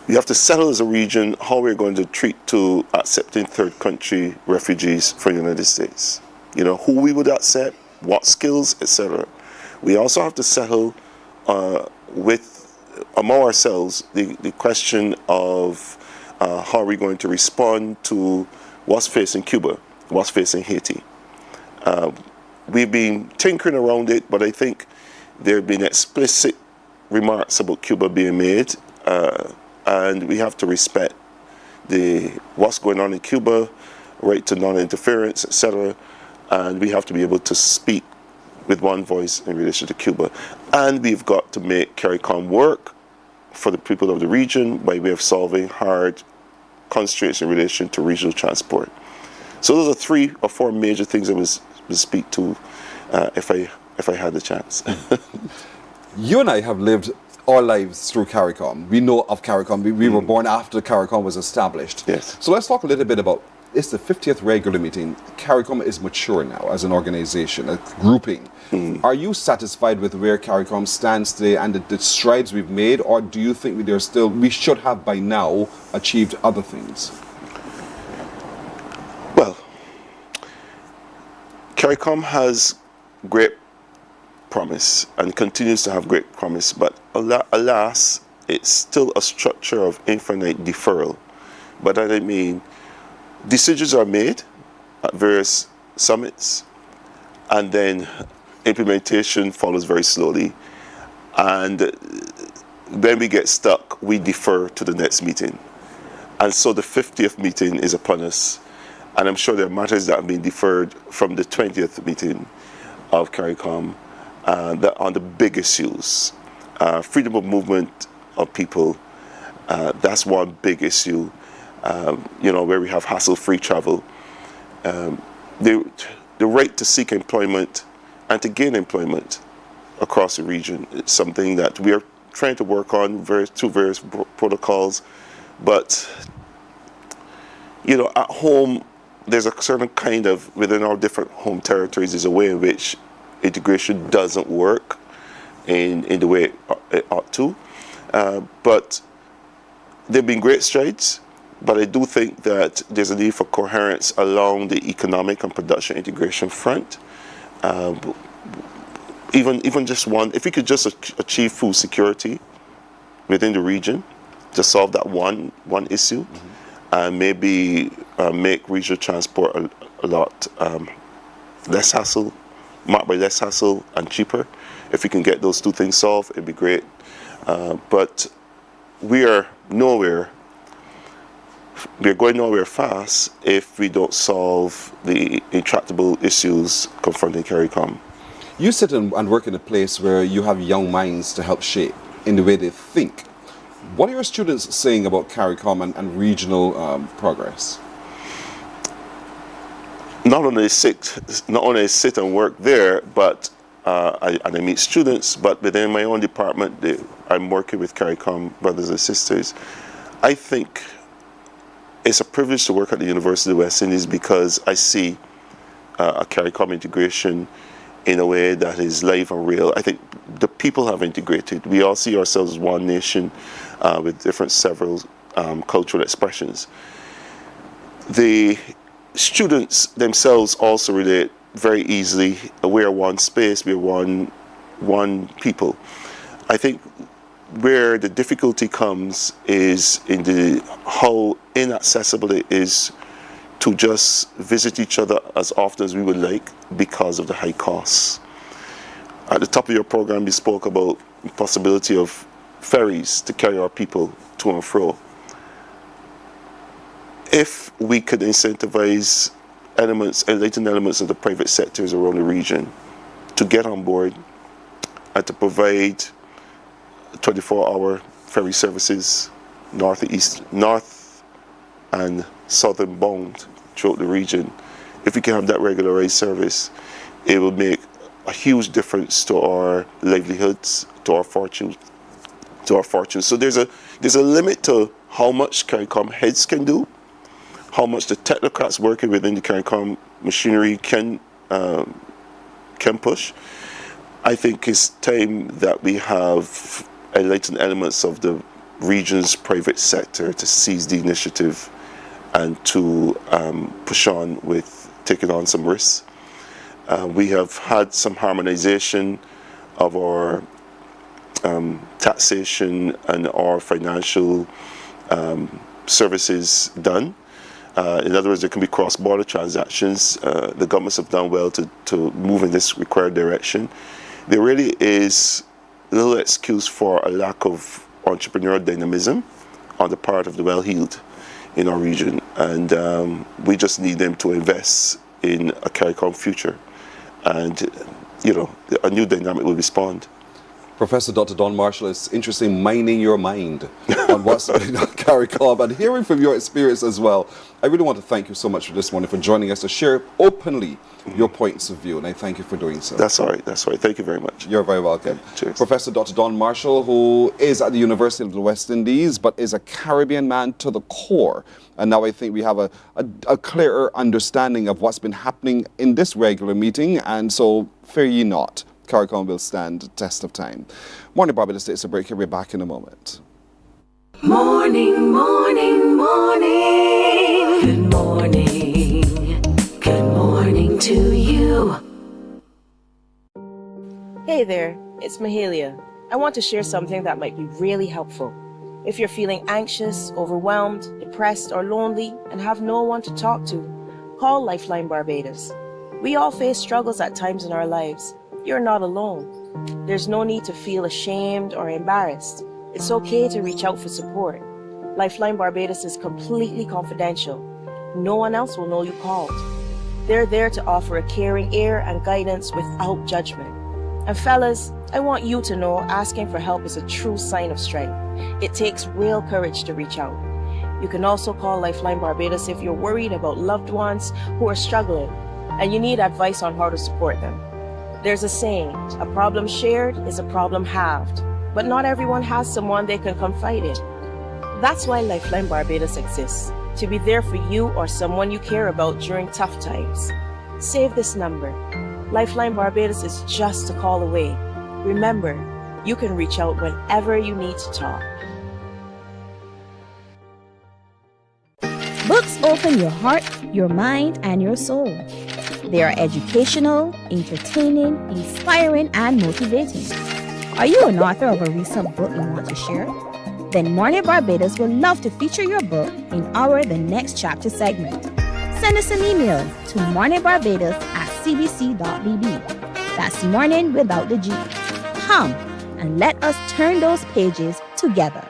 We have to settle as a region how we're going to treat to accepting third country refugees from the United States. Who we would accept, what skills, etc. We also have to settle among ourselves the question of how are we going to respond to what's facing Cuba, what's facing Haiti. We've been tinkering around it, but I think there have been explicit remarks about Cuba being made, and we have to respect what's going on in Cuba, right to non-interference, etc. And we have to be able to speak with one voice in relation to Cuba. And we've got to make CARICOM work for the people of the region by way of solving hard constraints in relation to regional transport. So those are 3 or 4 major things I would speak to if I had the chance. You and I have lived our lives through CARICOM. We know of CARICOM. We were born after CARICOM was established. Yes. So let's talk a little bit about, it's the 50th regular meeting. CARICOM is mature now as an organization, a grouping. Are you satisfied with where CARICOM stands today and the strides we've made, or do you think we should have by now achieved other things? Well, CARICOM has great promise and continues to have great promise, but alas, it's still a structure of infinite deferral. By that I mean, decisions are made at various summits, and then implementation follows very slowly. And when we get stuck, we defer to the next meeting. And so the 50th meeting is upon us. And I'm sure there are matters that have been deferred from the 20th meeting of CARICOM on the big issues. Freedom of movement of people, that's one big issue, where we have hassle-free travel. The right to seek employment and to gain employment across the region is something that we are trying to work on through various protocols. But, at home, there's a certain kind of, within our different home territories, there's a way in which integration doesn't work in the way it ought to. But there have been great strides, but I do think that there's a need for coherence along the economic and production integration front. Even just one, if we could just achieve food security within the region to solve that one issue, and maybe make regional transport a lot less hassle, marked by less hassle and cheaper. If we can get those 2 things solved, it'd be great. But we are nowhere. We're going nowhere fast if we don't solve the intractable issues confronting CARICOM. You sit and work in a place where you have young minds to help shape in the way they think. What are your students saying about CARICOM and regional progress? Not only I sit and work there, but I meet students, but within my own department, I'm working with CARICOM brothers and sisters. I think it's a privilege to work at the University of the West Indies because I see a CARICOM integration in a way that is live and real. I think the people have integrated. We all see ourselves as one nation with several cultural expressions. The students themselves also relate very easily. We're one space, we're one people. I think where the difficulty comes is in how inaccessible it is to just visit each other as often as we would like because of the high costs. At the top of your program, you spoke about the possibility of ferries to carry our people to and fro. If we could incentivize latent elements of the private sectors around the region to get on board and to provide 24-hour ferry services, north and southern bound throughout the region, if we can have that regularized service, it will make a huge difference to our livelihoods, to our fortunes. So there's a limit to how much CARICOM heads can do, how much the technocrats working within the CARICOM machinery can push. I think it's time that we have enlightened elements of the region's private sector to seize the initiative and to push on with taking on some risks. We have had some harmonization of our taxation and our financial services done. In other words, there can be cross-border transactions. The governments have done well to move in this required direction. There really is little excuse for a lack of entrepreneurial dynamism on the part of the well-heeled in our region, and we just need them to invest in a CARICOM future, and a new dynamic will be spawned. Professor Dr. Don Marshall, it's interesting mining your mind on what's been on CARICOM and hearing from your experience as well. I really want to thank you so much for this morning, for joining us to share openly your points of view, and I thank you for doing so. That's all right. Thank you very much. You're very welcome. Cheers. Professor Dr. Don Marshall, who is at the University of the West Indies, but is a Caribbean man to the core. And now I think we have a clearer understanding of what's been happening in this regular meeting, and so fear ye not. CARICOM will stand the test of time. Morning Barbados takes a break. We'll be back in a moment. Morning, morning, morning. Good morning. Good morning to you. Hey there, it's Mahalia. I want to share something that might be really helpful. If you're feeling anxious, overwhelmed, depressed, or lonely and have no one to talk to, call Lifeline Barbados. We all face struggles at times in our lives. You're not alone. There's no need to feel ashamed or embarrassed. It's okay to reach out for support. Lifeline Barbados is completely confidential. No one else will know you called. They're there to offer a caring ear and guidance without judgment. And fellas, I want you to know asking for help is a true sign of strength. It takes real courage to reach out. You can also call Lifeline Barbados if you're worried about loved ones who are struggling and you need advice on how to support them. There's a saying, a problem shared is a problem halved, but not everyone has someone they can confide in. That's why Lifeline Barbados exists, to be there for you or someone you care about during tough times. Save this number. Lifeline Barbados is just a call away. Remember, you can reach out whenever you need to talk. Books open your heart, your mind, and your soul. They are educational, entertaining, inspiring, and motivating. Are you an author of a recent book you want to share? Then Mornin Barbados would love to feature your book in our The Next Chapter segment. Send us an email to morninbarbados@cbc.bb. That's morning without the G. Come and let us turn those pages together.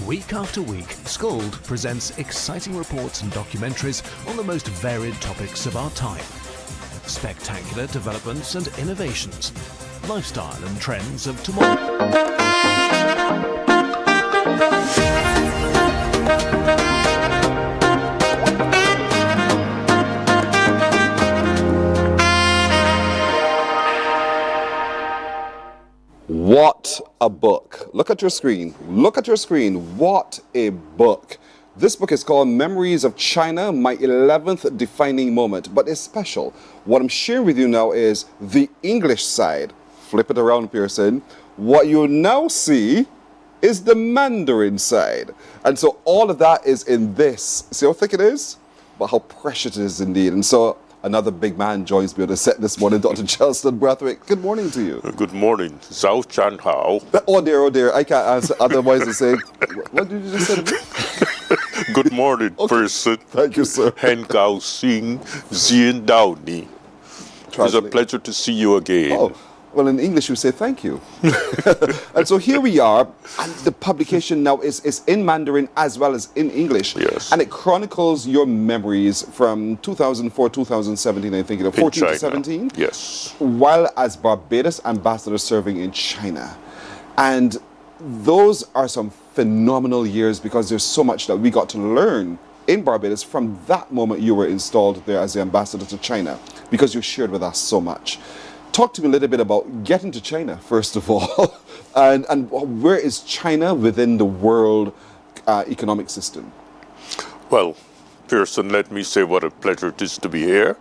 Week after week, Scald presents exciting reports and documentaries on the most varied topics of our time. Spectacular developments and innovations, lifestyle and trends of tomorrow. What a book. Look at your screen. Look at your screen. What a book. This book is called Memories of China, My 11th Defining Moment, but it's special. What I'm sharing with you now is the English side. Flip it around, Pearson. What you now see is the Mandarin side. And so all of that is in this. See how thick it is? But how precious it is indeed. And so another big man joins me on the set this morning, Dr. Charleston Brathwaite. Good morning to you. Good morning. Zhao Chan Hao. Oh dear, I can't answer. Otherwise I say, what did you just say to me? Good morning, person. Thank you, sir. Hen Gao Xing Zien Dao Ni. It's a pleasure to see you again. Oh, well, in English, you say thank you. And so here we are, and the publication now is in Mandarin as well as in English. Yes. And it chronicles your memories from 2004, 2017, I think, 14 to 17. Yes. While as Barbados ambassador serving in China. And those are some phenomenal years because there's so much that we got to learn in Barbados from that moment you were installed there as the ambassador to China, because you shared with us so much. Talk to me a little bit about getting to China, first of all, and where is China within the world economic system? Well, Pearson, let me say what a pleasure it is to be here.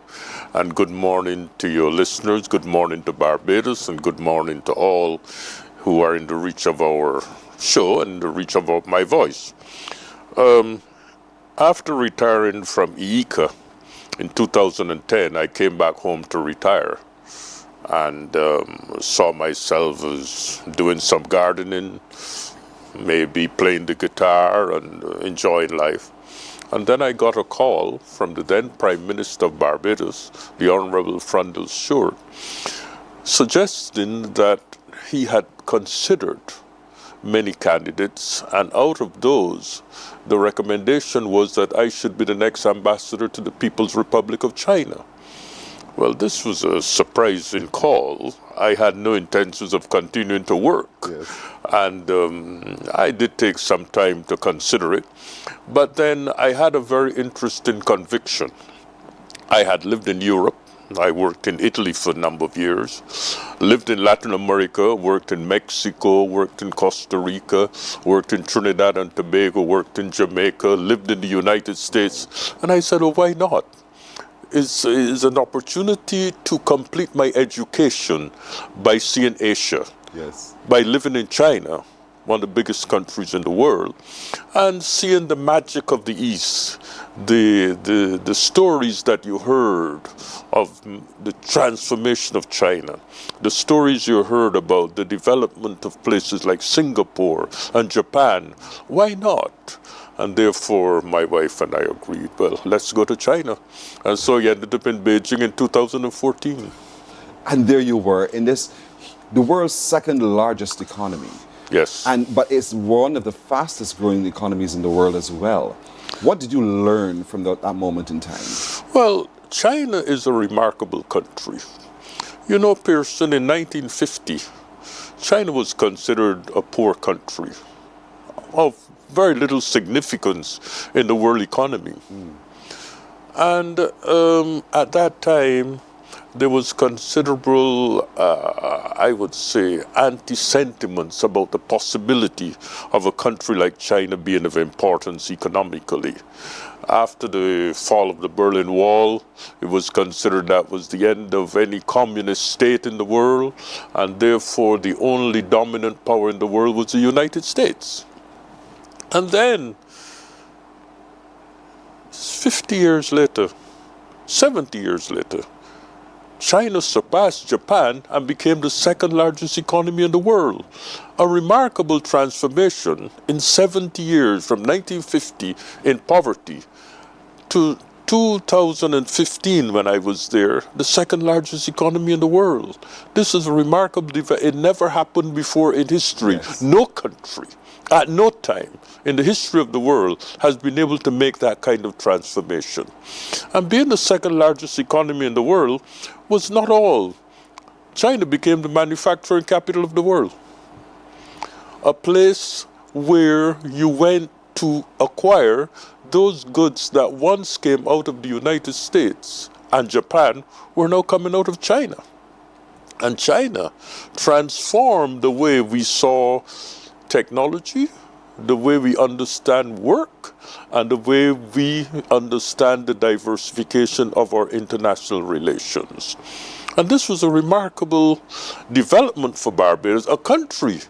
And good morning to your listeners, good morning to Barbados, and good morning to all who are in the reach of our show and the reach of my voice. After retiring from IICA in 2010, I came back home to retire. and saw myself as doing some gardening, maybe playing the guitar and enjoying life. And then I got a call from the then Prime Minister of Barbados, the Honorable Frandl Stewart, suggesting that he had considered many candidates, and out of those, the recommendation was that I should be the next ambassador to the People's Republic of China. Well, this was a surprising call. I had no intentions of continuing to work. Yes. And I did take some time to consider it. But then I had a very interesting conviction. I had lived in Europe. I worked in Italy for a number of years, lived in Latin America, worked in Mexico, worked in Costa Rica, worked in Trinidad and Tobago, worked in Jamaica, lived in the United States. And I said, oh, why not? It's an opportunity to complete my education by seeing Asia, yes, by living in China, one of the biggest countries in the world, and seeing the magic of the East, the stories that you heard of the transformation of China, the stories you heard about the development of places like Singapore and Japan. Why not? And therefore, my wife and I agreed, well, let's go to China. And so I ended up in Beijing in 2014. And there you were, in this, the world's second largest economy. Yes. But it's one of the fastest growing economies in the world as well. What did you learn from that moment in time? Well, China is a remarkable country. You know, Pearson, in 1950, China was considered a poor country of very little significance in the world economy. And at that time, there was considerable, I would say, anti-sentiments about the possibility of a country like China being of importance economically. After the fall of the Berlin Wall, it was considered that was the end of any communist state in the world, and therefore the only dominant power in the world was the United States. And then, 50 years later, 70 years later, China surpassed Japan and became the second largest economy in the world. A remarkable transformation in 70 years, from 1950 in poverty to 2015, when I was there, the second largest economy in the world. This is a remarkable development. It never happened before in history. Yes. No country, at no time in the history of the world, has been able to make that kind of transformation. And being the second largest economy in the world was not all. China became the manufacturing capital of the world. A place where you went to acquire those goods that once came out of the United States and Japan were now coming out of China. And China transformed the way we saw technology, the way we understand work, and the way we understand the diversification of our international relations. And this was a remarkable development for Barbados, a country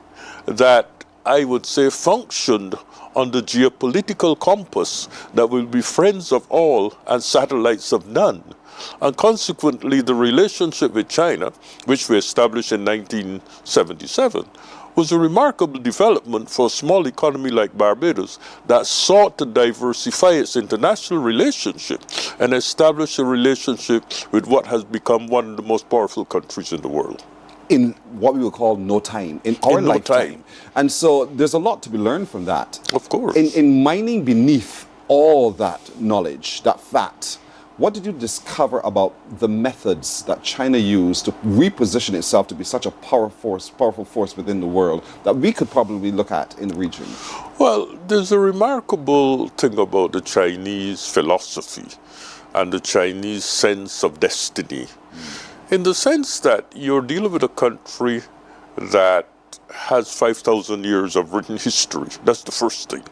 that I would say functioned on the geopolitical compass that will be friends of all and satellites of none. And consequently, the relationship with China, which we established in 1977, was a remarkable development for a small economy like Barbados that sought to diversify its international relationship and establish a relationship with what has become one of the most powerful countries in the world. In what we will call no time, in our lifetime. And so there's a lot to be learned from that. Of course. In mining beneath all that knowledge, that fact, what did you discover about the methods that China used to reposition itself to be such a powerful force within the world that we could probably look at in the region? Well, there's a remarkable thing about the Chinese philosophy and the Chinese sense of destiny, in the sense that you're dealing with a country that has 5,000 years of written history. That's the first thing.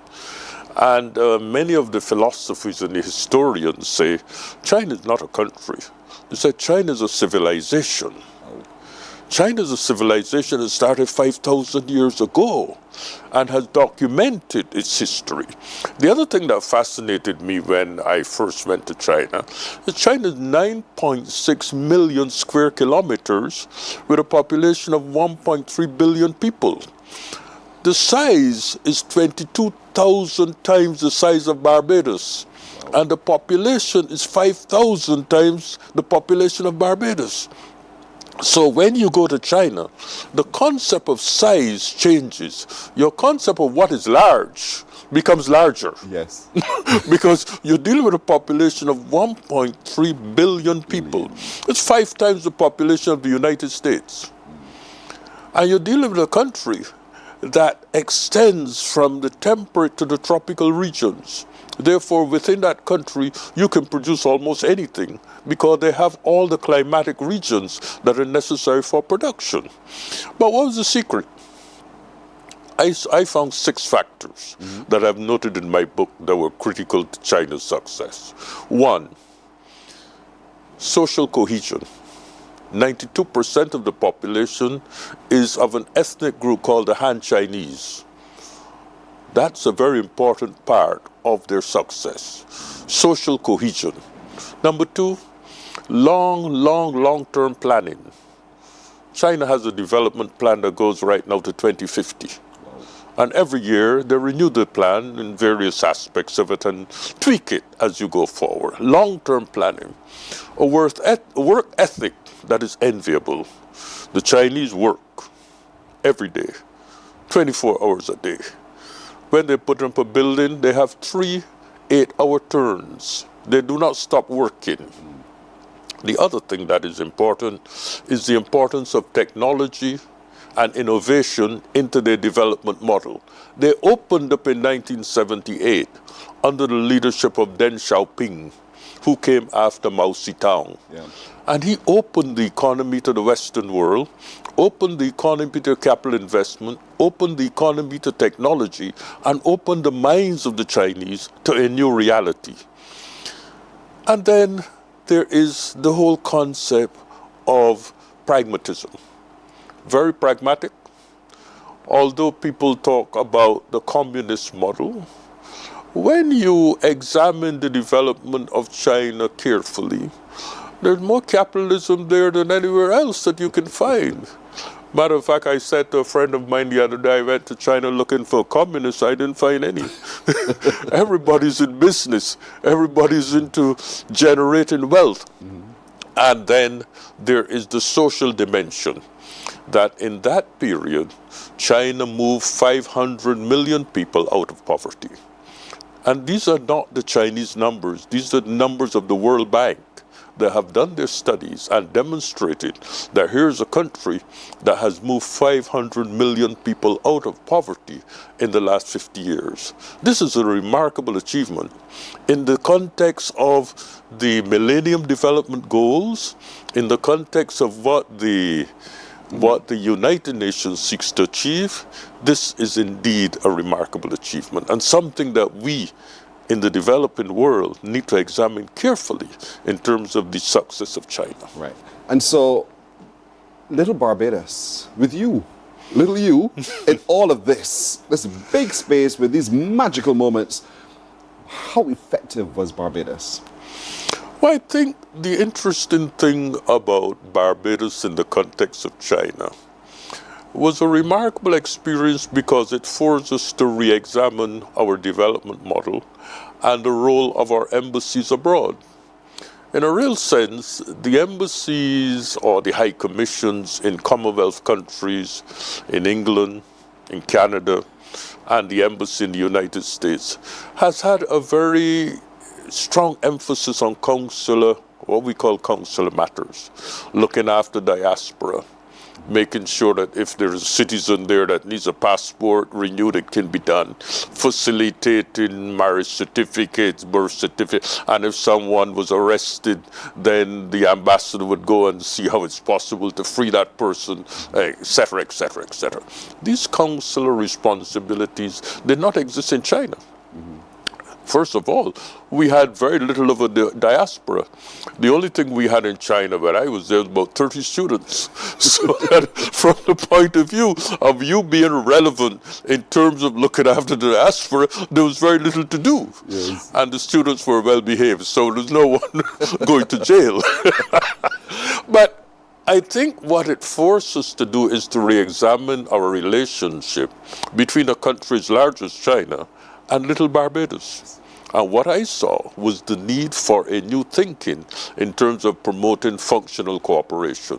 And many of the philosophers and the historians say China is not a country. They say China is a civilization. China is a civilization that started 5,000 years ago and has documented its history. The other thing that fascinated me when I first went to China is China is 9.6 million square kilometers with a population of 1.3 billion people. The size is 22,000 times the size of Barbados, and the population is 5,000 times the population of Barbados. So when you go to China, the concept of size changes. Your concept of what is large becomes larger. Yes. Because you're dealing with a population of 1.3 billion people. It's 5 times the population of the United States. And you're dealing with a country that extends from the temperate to the tropical regions. Therefore, within that country, you can produce almost anything because they have all the climatic regions that are necessary for production. But what was the secret? I found 6 factors that I've noted in my book that were critical to China's success. 1, social cohesion. 92% of the population is of an ethnic group called the Han Chinese. That's a very important part of their success. Social cohesion. Number 2, long-term planning. China has a development plan that goes right now to 2050. And every year they renew the plan in various aspects of it and tweak it as you go forward. Long-term planning. A work ethic that is enviable. The Chinese work every day, 24 hours a day. When they put up a building, they have 3 8-hour turns. They do not stop working. The other thing that is important is the importance of technology and innovation into their development model. They opened up in 1978 under the leadership of Deng Xiaoping, who came after Mao Zedong. Yeah. And he opened the economy to the Western world, opened the economy to capital investment, opened the economy to technology, and opened the minds of the Chinese to a new reality. And then there is the whole concept of pragmatism. Very pragmatic. Although people talk about the communist model, when you examine the development of China carefully, there's more capitalism there than anywhere else that you can find. Matter of fact, I said to a friend of mine the other day, I went to China looking for communists, I didn't find any. Everybody's in business. Everybody's into generating wealth. And then there is the social dimension, that in that period, China moved 500 million people out of poverty. And these are not the Chinese numbers. These are the numbers of the World Bank that have done their studies and demonstrated that here's a country that has moved 500 million people out of poverty in the last 50 years. This is a remarkable achievement. In the context of the Millennium Development Goals, in the context of what the United Nations seeks to achieve, this is indeed a remarkable achievement and something that we in the developing world need to examine carefully in terms of the success of China. Right. And so, little Barbados, with you, little you, in all of this big space with these magical moments, how effective was Barbados? Well, I think the interesting thing about Barbados in the context of China was a remarkable experience because it forced us to re-examine our development model and the role of our embassies abroad. In a real sense, the embassies or the high commissions in Commonwealth countries, in England, in Canada, and the embassy in the United States has had a very strong emphasis on consular, what we call consular matters, looking after diaspora, making sure that if there is a citizen there that needs a passport renewed, it can be done, facilitating marriage certificates, birth certificates, and if someone was arrested, then the ambassador would go and see how it's possible to free that person, etc., etc., etc. These consular responsibilities did not exist in China. First of all, we had very little of a diaspora. The only thing we had in China when I was there was about 30 students. So that from the point of view of you being relevant in terms of looking after the diaspora, there was very little to do. Yes. And the students were well behaved, so there's no one going to jail. But I think what it forced us to do is to re-examine our relationship between a country as large as China and little Barbados. And what I saw was the need for a new thinking in terms of promoting functional cooperation.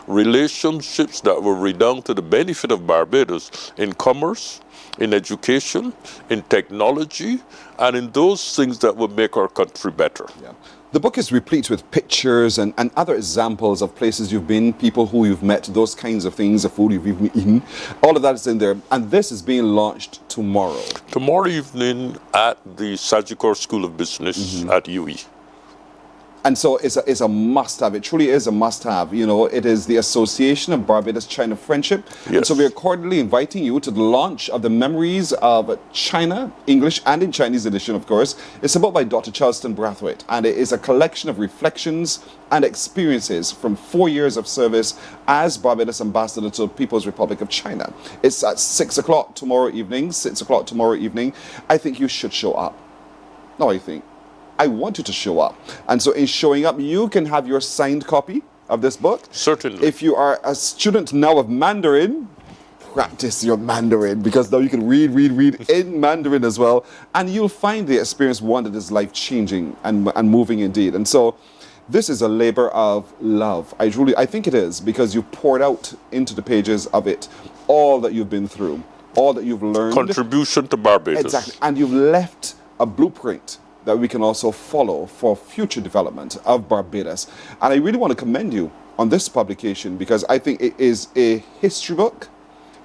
Relationships that were redound to the benefit of Barbados in commerce, in education, in technology, and in those things that would make our country better. Yeah. The book is replete with pictures and other examples of places you've been, people who you've met, those kinds of things, the food you've even eaten. All of that is in there. And this is being launched tomorrow. Tomorrow evening at the Sagicor School of Business at UE. And so it's a must-have. It truly is a must-have. You know, it is the Association of Barbados-China Friendship. Yes. And so we're cordially inviting you to the launch of the Memories of China, English and in Chinese edition, of course. It's a book by Dr. Charleston Brathwaite, and it is a collection of reflections and experiences from 4 years of service as Barbados Ambassador to the People's Republic of China. It's at 6 o'clock tomorrow evening, 6 o'clock tomorrow evening. I think you should show up. No, I think. I want you to show up. And so in showing up, you can have your signed copy of this book. Certainly. If you are a student now of Mandarin, practice your Mandarin, because now you can read in Mandarin as well. And you'll find the experience one that is life-changing and moving indeed. And so this is a labor of love. I think it is, because you poured out into the pages of it all that you've been through, all that you've learned. Contribution to Barbados. Exactly. And you've left a blueprint that we can also follow for future development of Barbados. And I really want to commend you on this publication, because I think it is a history book.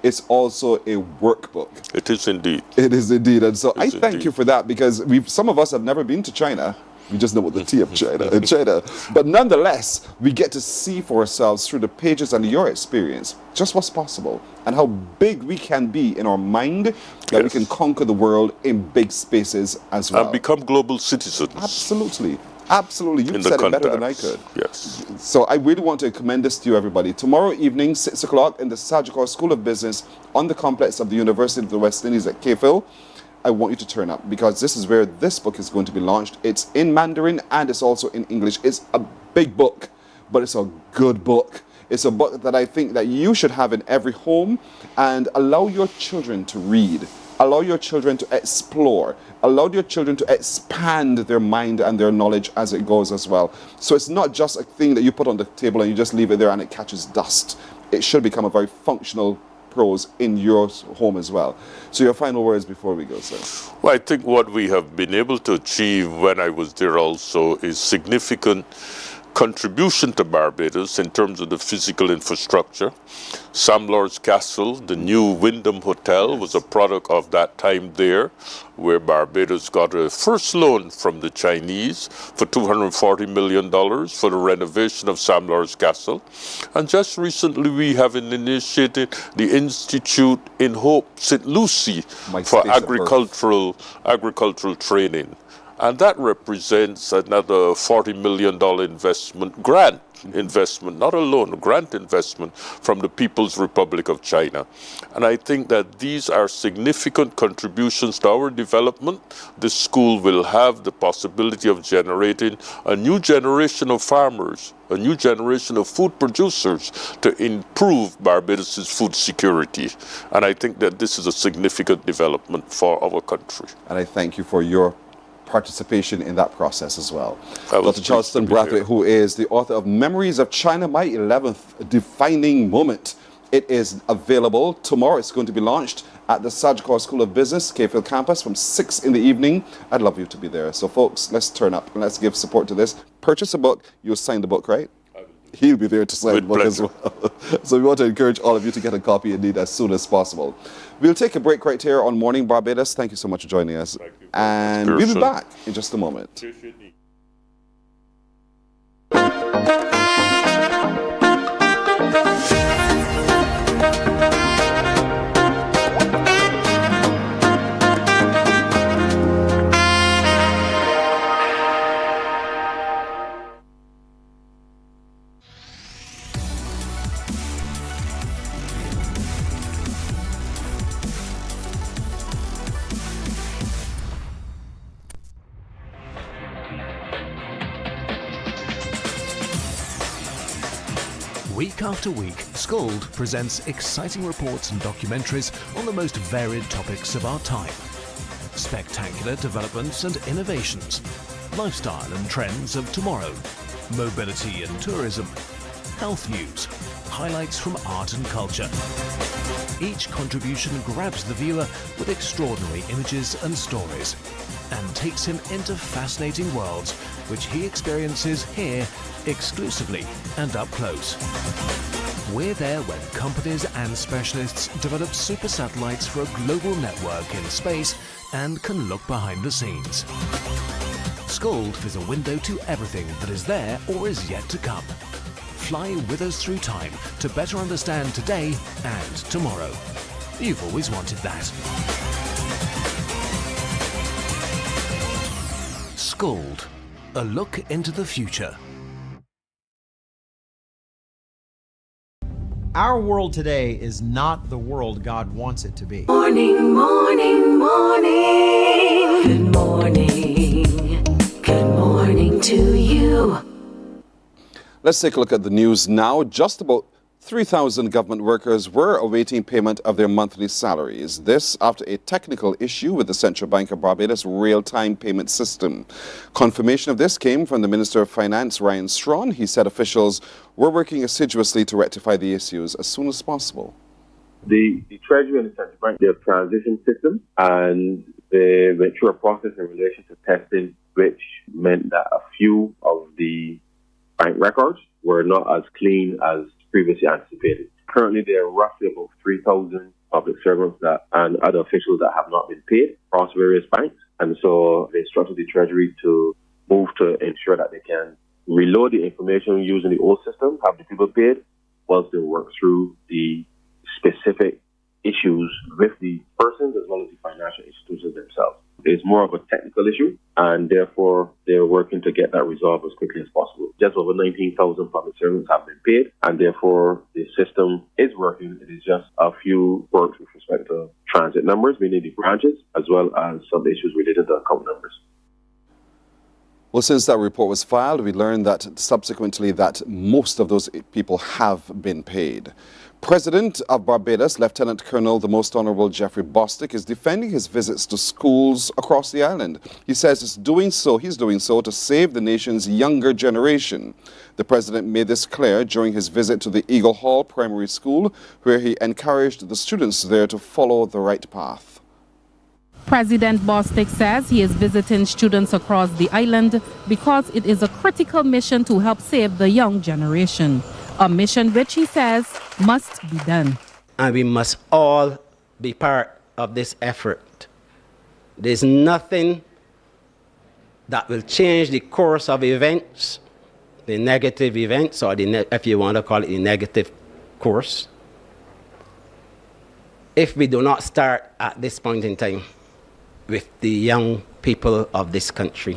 It's also a workbook. It is indeed. It is indeed. And so I thank you for that, because some of us have never been to China. We just know what the tea of China in China. But nonetheless, we get to see for ourselves through the pages and your experience just what's possible and how big we can be in our mind, that we can conquer the world in big spaces as well. And become global citizens. Absolutely. Absolutely. You said it better than I could. Yes. So I really want to commend this to you, everybody. Tomorrow evening, 6 o'clock in the Sagicor School of Business on the complex of the University of the West Indies at Cayville. I want you to turn up, because this is where this book is going to be launched. It's in Mandarin and it's also in English. It's a big book, but it's a good book. It's a book that I think that you should have in every home, and allow your children to read. Allow your children to explore. Allow your children to expand their mind and their knowledge as it goes as well. So it's not just a thing that you put on the table and you just leave it there and it catches dust. It should become a very functional prose in your home as well. So your final words before we go, sir. Well, I think what we have been able to achieve when I was there also is significant contribution to Barbados in terms of the physical infrastructure. Sam Lord's Castle, the new Wyndham Hotel, was a product of that time there, where Barbados got a first loan from the Chinese for $240 million for the renovation of Sam Lord's Castle. And just recently we have initiated the Institute in Hope St. Lucie for agricultural training. And that represents another $40 million grant investment, not a loan, a grant investment from the People's Republic of China. And I think that these are significant contributions to our development. This school will have the possibility of generating a new generation of farmers, a new generation of food producers to improve Barbados' food security. And I think that this is a significant development for our country. And I thank you for your participation in that process as well. Dr. Charleston Brathwaite, who is the author of Memories of China, My 11th Defining Moment. It is available tomorrow. It's going to be launched at the Sagicor School of Business, Cayville campus, from 6 in the evening. I'd love you to be there. So folks, let's turn up and let's give support to this. Purchase a book. You'll sign the book, right? He'll be there to sign the book as well. So we want to encourage all of you to get a copy indeed as soon as possible. We'll take a break right here on Morning Barbados. Thank you so much for joining us. And we'll be back in just a moment. Week after week, Scold presents exciting reports and documentaries on the most varied topics of our time. Spectacular developments and innovations, lifestyle and trends of tomorrow, mobility and tourism, health news, highlights from art and culture. Each contribution grabs the viewer with extraordinary images and stories and takes him into fascinating worlds which he experiences here exclusively and up close. We're there when companies and specialists develop super satellites for a global network in space and can look behind the scenes. Scold is a window to everything that is there or is yet to come. Fly with us through time to better understand today and tomorrow. You've always wanted that. Scold, a look into the future. Our world today is not the world God wants it to be. Morning, morning, morning. Good morning. Good morning to you. Let's take a look at the news now. Just about 3,000 government workers were awaiting payment of their monthly salaries. This after a technical issue with the Central Bank of Barbados real-time payment system. Confirmation of this came from the Minister of Finance, Ryan Strawn. He said officials were working assiduously to rectify the issues as soon as possible. The Treasury and the Central Bank, they have transition systems, and they went through a process in relation to testing, which meant that a few of the bank records were not as clean as previously anticipated. Currently, there are roughly about 3,000 public servants and other officials that have not been paid across various banks. And so they instructed the Treasury to move to ensure that they can reload the information using the old system, have the people paid, whilst they work through the specific issues with the persons as well as the financial institutions themselves. It's more of a technical issue, and therefore they're working to get that resolved as quickly as possible. Just over 19,000 public servants have been paid, and therefore the system is working. It is just a few works with respect to transit numbers, meaning the branches, as well as some issues related to account numbers. Well, since that report was filed, we learned that subsequently that most of those people have been paid. President of Barbados, Lieutenant Colonel the Most Honorable Jeffrey Bostic, is defending his visits to schools across the island. He says he's doing so to save the nation's younger generation. The president made this clear during his visit to the Eagle Hall Primary School, where he encouraged the students there to follow the right path. President Bostic says he is visiting students across the island because it is a critical mission to help save the young generation. A mission which he says must be done. And we must all be part of this effort. There's nothing that will change the course of events, the negative events, or if you want to call it the negative course, if we do not start at this point in time with the young people of this country.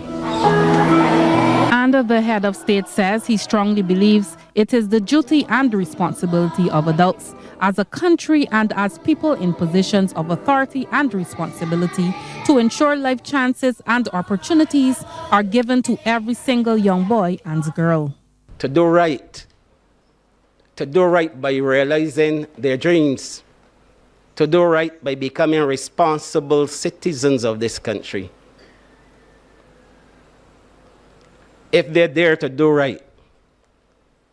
And the head of state says he strongly believes it is the duty and responsibility of adults as a country and as people in positions of authority and responsibility to ensure life chances and opportunities are given to every single young boy and girl. To do right by realizing their dreams, to do right by becoming responsible citizens of this country. If they're there to do right,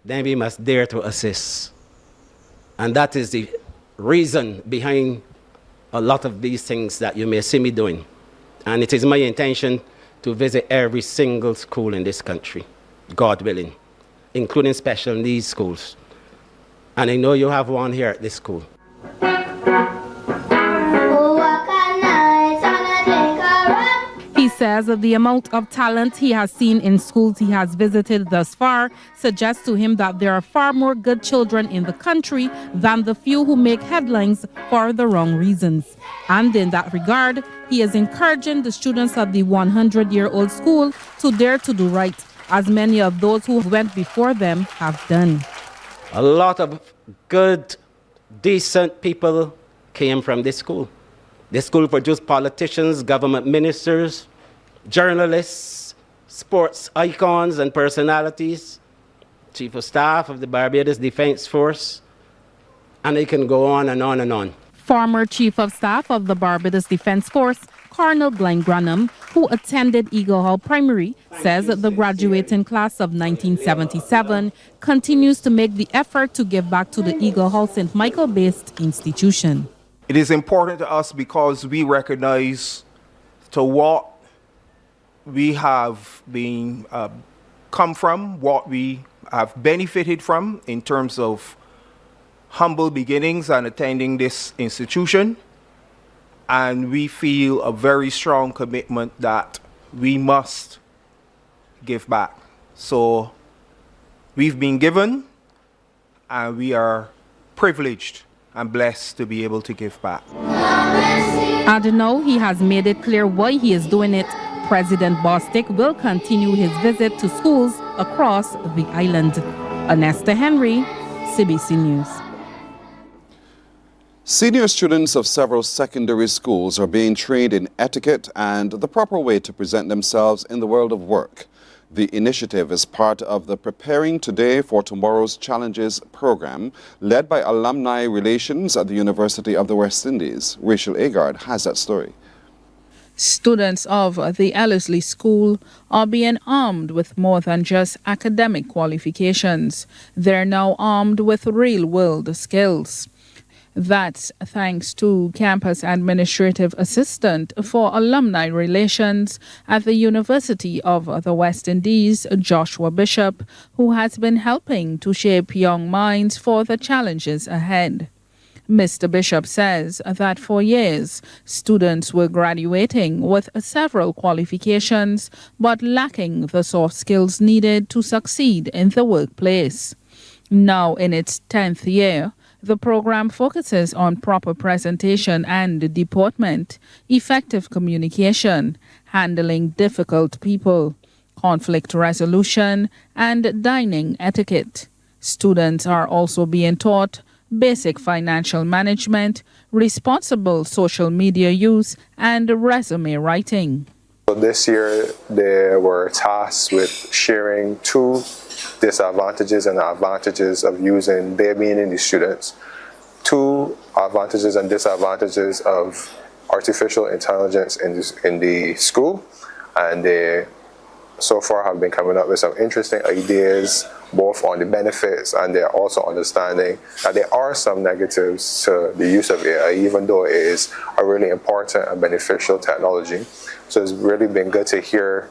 then we must dare to assist. And that is the reason behind a lot of these things that you may see me doing. And it is my intention to visit every single school in this country, God willing, including special needs schools. And I know you have one here at this school. He says that the amount of talent he has seen in schools he has visited thus far suggests to him that there are far more good children in the country than the few who make headlines for the wrong reasons. And in that regard, he is encouraging the students of the 100-year-old school to dare to do right, as many of those who went before them have done. A lot of good, decent people came from this school. This school produced politicians, government ministers, journalists, sports icons and personalities, Chief of Staff of the Barbados Defense Force, and it can go on and on and on. Former Chief of Staff of the Barbados Defense Force, Colonel Glenn Granham, who attended Eagle Hall Primary, says that the graduating class of 1977 continues to make the effort to give back to the Eagle Hall St. Michael-based institution. It is important to us because we recognize to what we have been come from, what we have benefited from in terms of humble beginnings and attending this institution. And we feel a very strong commitment that we must give back. So we've been given, and we are privileged and blessed to be able to give back. And now he has made it clear why he is doing it. President Bostic will continue his visit to schools across the island. Anesta Henry, CBC News. Senior students of several secondary schools are being trained in etiquette and the proper way to present themselves in the world of work. The initiative is part of the Preparing Today for Tomorrow's Challenges program led by Alumni Relations at the University of the West Indies. Rachel Agard has that story. Students of the Ellerslie School are being armed with more than just academic qualifications. They're now armed with real-world skills. That's thanks to Campus Administrative Assistant for Alumni Relations at the University of the West Indies, Joshua Bishop, who has been helping to shape young minds for the challenges ahead. Mr. Bishop says that for years, students were graduating with several qualifications but lacking the soft skills needed to succeed in the workplace. Now in its 10th year, the program focuses on proper presentation and deportment, effective communication, handling difficult people, conflict resolution, and dining etiquette. Students are also being taught basic financial management, responsible social media use, and resume writing. So this year, they were tasked with sharing two disadvantages and advantages of using their being the students. Two advantages and disadvantages of artificial intelligence in the school, and they so far have been coming up with some interesting ideas both on the benefits, and they're also understanding that there are some negatives to the use of AI, even though it is a really important and beneficial technology. So it's really been good to hear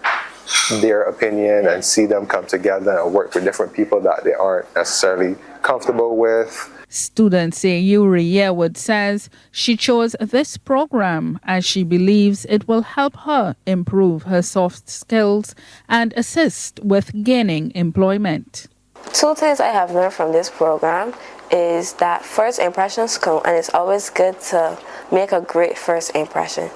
their opinion and see them come together and work with different people that they aren't necessarily comfortable with. Student Sayuri Yearwood says she chose this program as she believes it will help her improve her soft skills and assist with gaining employment. Two things I have learned from this program is that first impressions count, and it's always good to make a great first impression.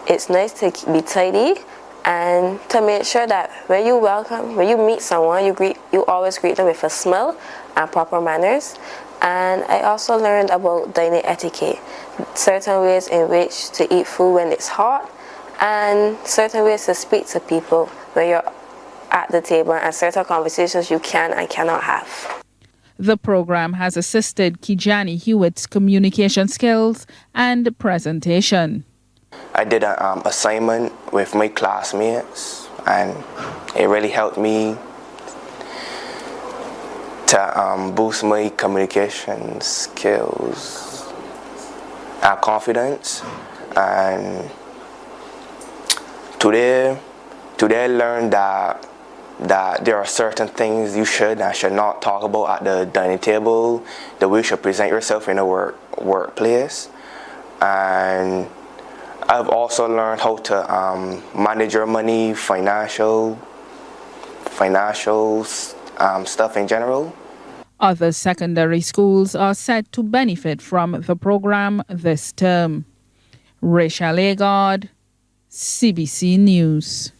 It's nice to be tidy and to make sure that when you meet someone, you always greet them with a smile and proper manners. And I also learned about dining etiquette, certain ways in which to eat food when it's hot, and certain ways to speak to people when you're at the table, and certain conversations you can and cannot have. The program has assisted Kijani Hewitt's communication skills and presentation. I did an assignment with my classmates, and it really helped me to boost my communication skills and confidence. And today I learned that there are certain things you should and should not talk about at the dining table, the way you should present yourself in a workplace. And I've also learned how to manage your money, financial stuff in general. Other secondary schools are set to benefit from the program this term. Rachel Agard, CBC News.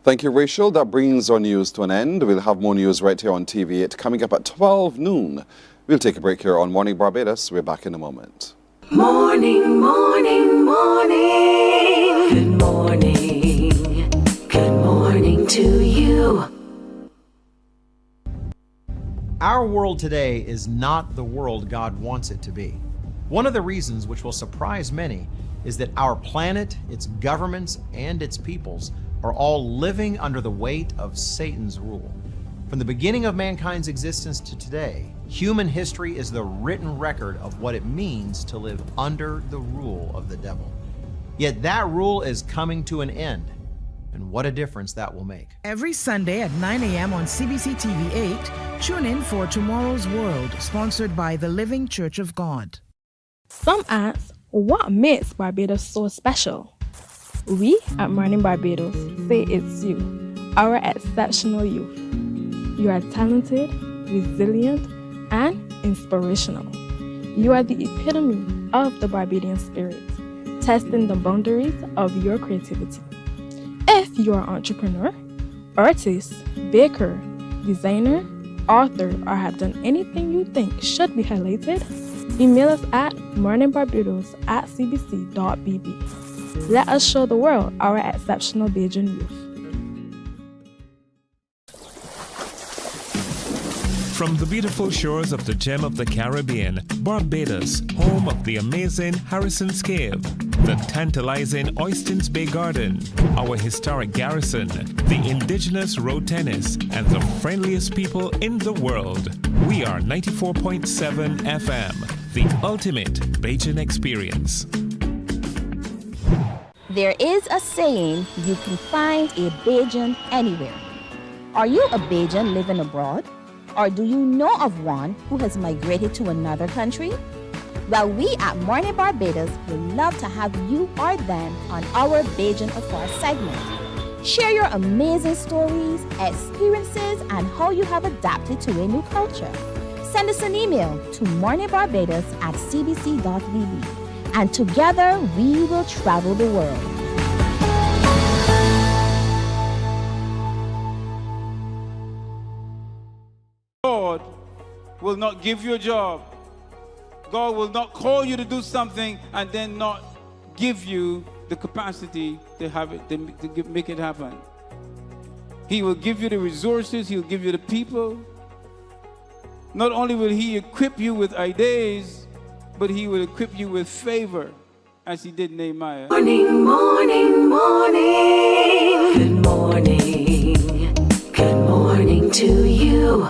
Thank you, Rachel. That brings our news to an end. We'll have more news right here on TV8 coming up at 12 noon. We'll take a break here on Morning Barbados. We're back in a moment. Morning, morning, morning. Good morning. Good morning to you. Our world today is not the world God wants it to be. One of the reasons, which will surprise many, is that our planet, its governments, and its peoples are all living under the weight of Satan's rule. From the beginning of mankind's existence to today, human history is the written record of what it means to live under the rule of the devil. Yet that rule is coming to an end, and what a difference that will make. Every Sunday at 9 a.m. on CBC TV 8, tune in for Tomorrow's World, sponsored by the Living Church of God. Some ask, what makes Barbados so special? We at Mornin Barbados say it's you, our exceptional youth. You are talented, resilient, and inspirational. You are the epitome of the Barbadian spirit, testing the boundaries of your creativity. If you are an entrepreneur, artist, baker, designer, author, or have done anything you think should be highlighted, email us at morninbarbados@cbc.bb. Let us show the world our exceptional Bajan youth. From the beautiful shores of the gem of the Caribbean, Barbados, home of the amazing Harrison's Cave, the tantalizing Oystins Bay Garden, our historic garrison, the indigenous road tennis, and the friendliest people in the world. We are 94.7 FM, the ultimate Bajan experience. There is a saying, you can find a Bajan anywhere. Are you a Bajan living abroad? Or do you know of one who has migrated to another country? Well, we at Mornin Barbados would love to have you or them on our Bajan Affair segment. Share your amazing stories, experiences, and how you have adapted to a new culture. Send us an email to morninbarbados@cbc.bb, and together we will travel the world. God will not give you a job. God will not call you to do something and then not give you the capacity to have it, to make it happen. He will give you the resources. He'll give you the people. Not only will He equip you with ideas, but He will equip you with favor, as He did Nehemiah. Morning, morning, morning. Good morning. Good morning to you.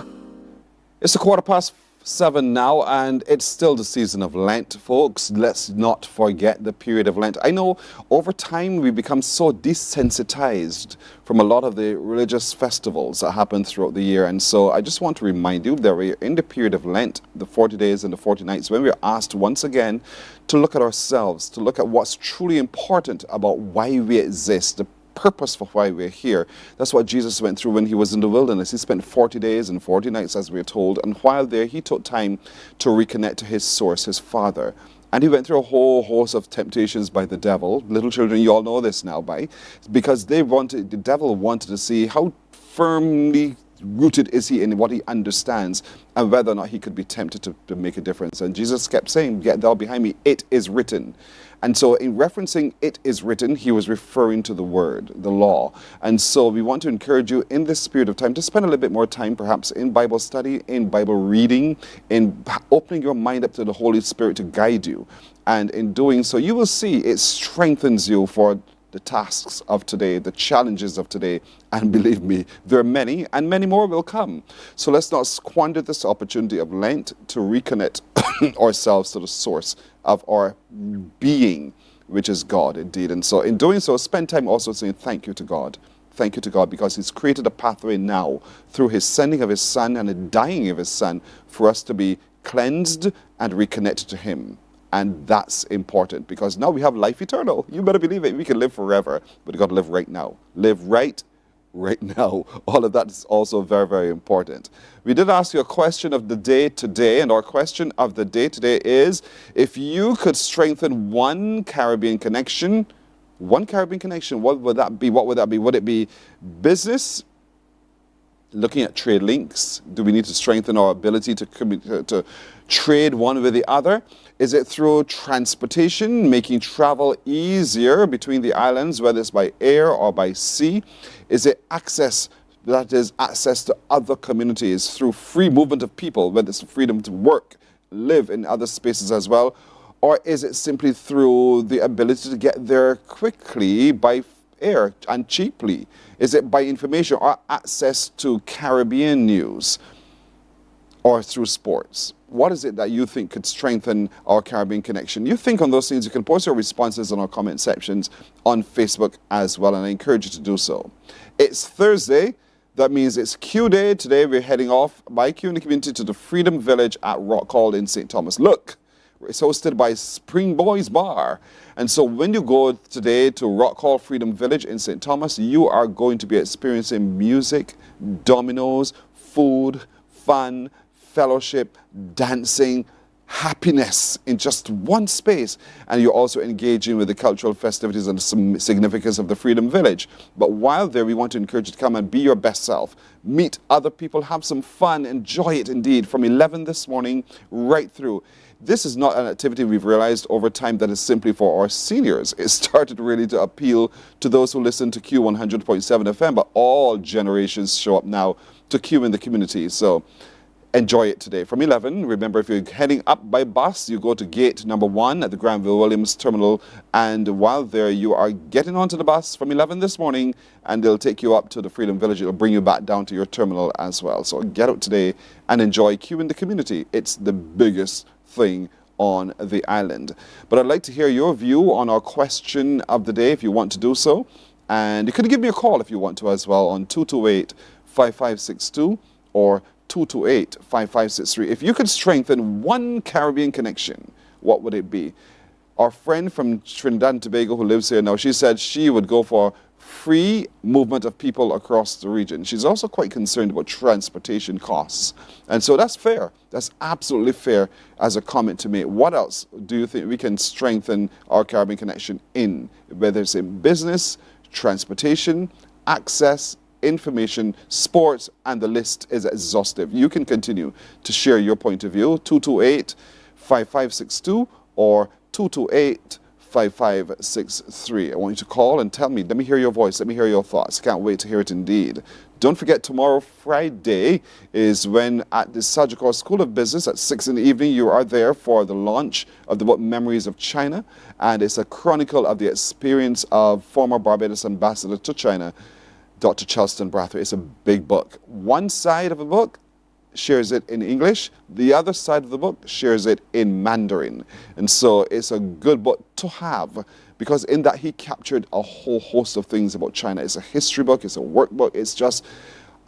It's 7:15 now, and it's still the season of Lent, folks. Let's not forget the period of Lent. I know over time we become so desensitized from a lot of the religious festivals that happen throughout the year, and so I just want to remind you that we're in the period of Lent, the 40 days and the 40 nights, when we're asked once again to look at ourselves, to look at what's truly important about why we exist, the purpose for why we're here. That's what Jesus went through when He was in the wilderness. He spent 40 days and 40 nights, as we're told, and while there He took time to reconnect to His source, His Father. And He went through a whole host of temptations by the devil. Little children, you all know this now, because the devil wanted to see how firmly rooted is he in what he understands and whether or not he could be tempted to make a difference. And Jesus kept saying, "Get thou behind me, it is written." And so in referencing "it is written," He was referring to the word, the law. And so we want to encourage you in this period of time to spend a little bit more time perhaps in Bible study, in Bible reading, in opening your mind up to the Holy Spirit to guide you. And in doing so, you will see it strengthens you for the tasks of today, the challenges of today, and believe me, there are many, and many more will come. So let's not squander this opportunity of Lent to reconnect ourselves to the source of our being, which is God indeed. And so in doing so, spend time also saying thank you to God. Thank you to God, because He's created a pathway now through His sending of His Son and the dying of His Son for us to be cleansed and reconnected to Him. And that's important, because now we have life eternal. You better believe it. We can live forever, but we've got to live right now. Live right now. All of that is also very, very important. We did ask you a question of the day today, and our question of the day today is, if you could strengthen one Caribbean connection, what would that be? What would that be? Would it be business? Looking at trade links, do we need to strengthen our ability to trade one with the other? Is it through transportation, making travel easier between the islands, whether it's by air or by sea? Is it access that is access to other communities through free movement of people, whether it's freedom to work, live in other spaces as well, or is it simply through the ability to get there quickly by air and cheaply? Is it by information or access to Caribbean news or through sports? What is it that you think could strengthen our Caribbean connection? You think on those things. You can post your responses on our comment sections on Facebook as well, and I encourage you to do so. It's Thursday. That means it's Q Day. Today we're heading off by Q in the community to the Freedom Village at Rock Hall in St. Thomas. Look, it's hosted by Spring Boys Bar. And so when you go today to Rock Hall Freedom Village in St. Thomas, you are going to be experiencing music, dominoes, food, fun, fellowship, dancing, happiness in just one space. And you're also engaging with the cultural festivities and some significance of the Freedom Village. But while there, we want to encourage you to come and be your best self. Meet other people, have some fun, enjoy it indeed from 11 this morning right through. This is not an activity we've realized over time that is simply for our seniors. It started really to appeal to those who listen to Q 100.7 FM, but all generations show up now to Q in the community. So enjoy it today. From 11, remember, if you're heading up by bus, you go to gate number 1 at the Granville Williams Terminal, and while there, you are getting onto the bus from 11 this morning, and they'll take you up to the Freedom Village. It'll bring you back down to your terminal as well. So get out today and enjoy Q in the community. It's the biggest thing on the island. But I'd like to hear your view on our question of the day if you want to do so. And you can give me a call if you want to as well on 228-5562 or 228-5563. If you could strengthen one Caribbean connection, what would it be? Our friend from Trinidad and Tobago who lives here now, she said she would go for free movement of people across the region. She's also quite concerned about transportation costs. And so that's fair. That's absolutely fair as a comment to make. What else do you think we can strengthen our Caribbean connection in? Whether it's in business, transportation, access, information, sports, and the list is exhaustive. You can continue to share your point of view. 228-5562 or 228-5563. I want you to call and tell me. Let me hear your voice. Let me hear your thoughts. Can't wait to hear it indeed. Don't forget, tomorrow, Friday, is when at the Sajikor School of Business at 6 in the evening, you are there for the launch of the book Memories of China. And it's a chronicle of the experience of former Barbados ambassador to China, Dr. Charleston Brathwaite. It's a big book. One side of the book shares it in English. The other side of the book shares it in Mandarin. And so it's a good book to have because in that he captured a whole host of things about China. It's a history book. It's a workbook. It's just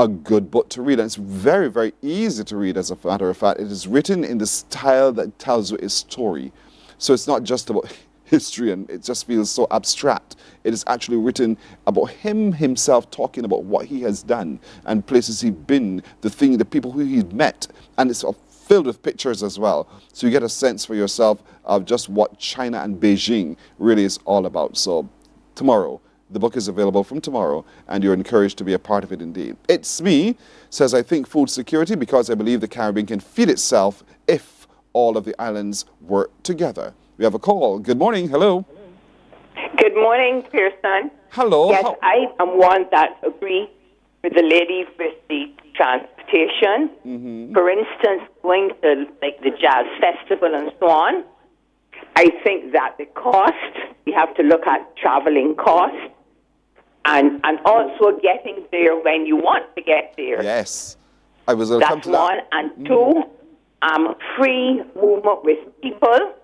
a good book to read. And it's very, very easy to read, as a matter of fact. It is written in the style that tells you a story. So it's not just about history and it just feels so abstract. It is actually written about him himself, talking about what he has done and places he's been, the people who he's met, and it's filled with pictures as well. So you get a sense for yourself of just what China and Beijing really is all about. So tomorrow, the book is available from tomorrow, and you're encouraged to be a part of it indeed. It's Me says, I think food security because I believe the Caribbean can feed itself if all of the islands work together. We have a call. Good morning. Hello. Good morning, Pearson. Hello. Yes, I am one that agree with the lady with the transportation. Mm-hmm. For instance, going to like the jazz festival and so on. I think that the cost, we have to look at traveling costs and also getting there when you want to get there. Yes. I was going to come to that. That's one. And two, free movement with people.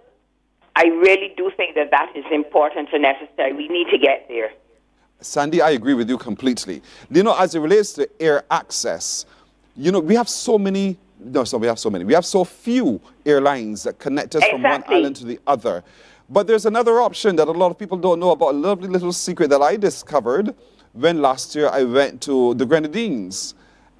I really do think that that is important and necessary. We need to get there. Sandy, I agree with you completely. You know, as it relates to air access, you know, we have so many, we have so few airlines that connect us from one island to the other. But there's another option that a lot of people don't know about, a lovely little secret that I discovered when last year I went to the Grenadines.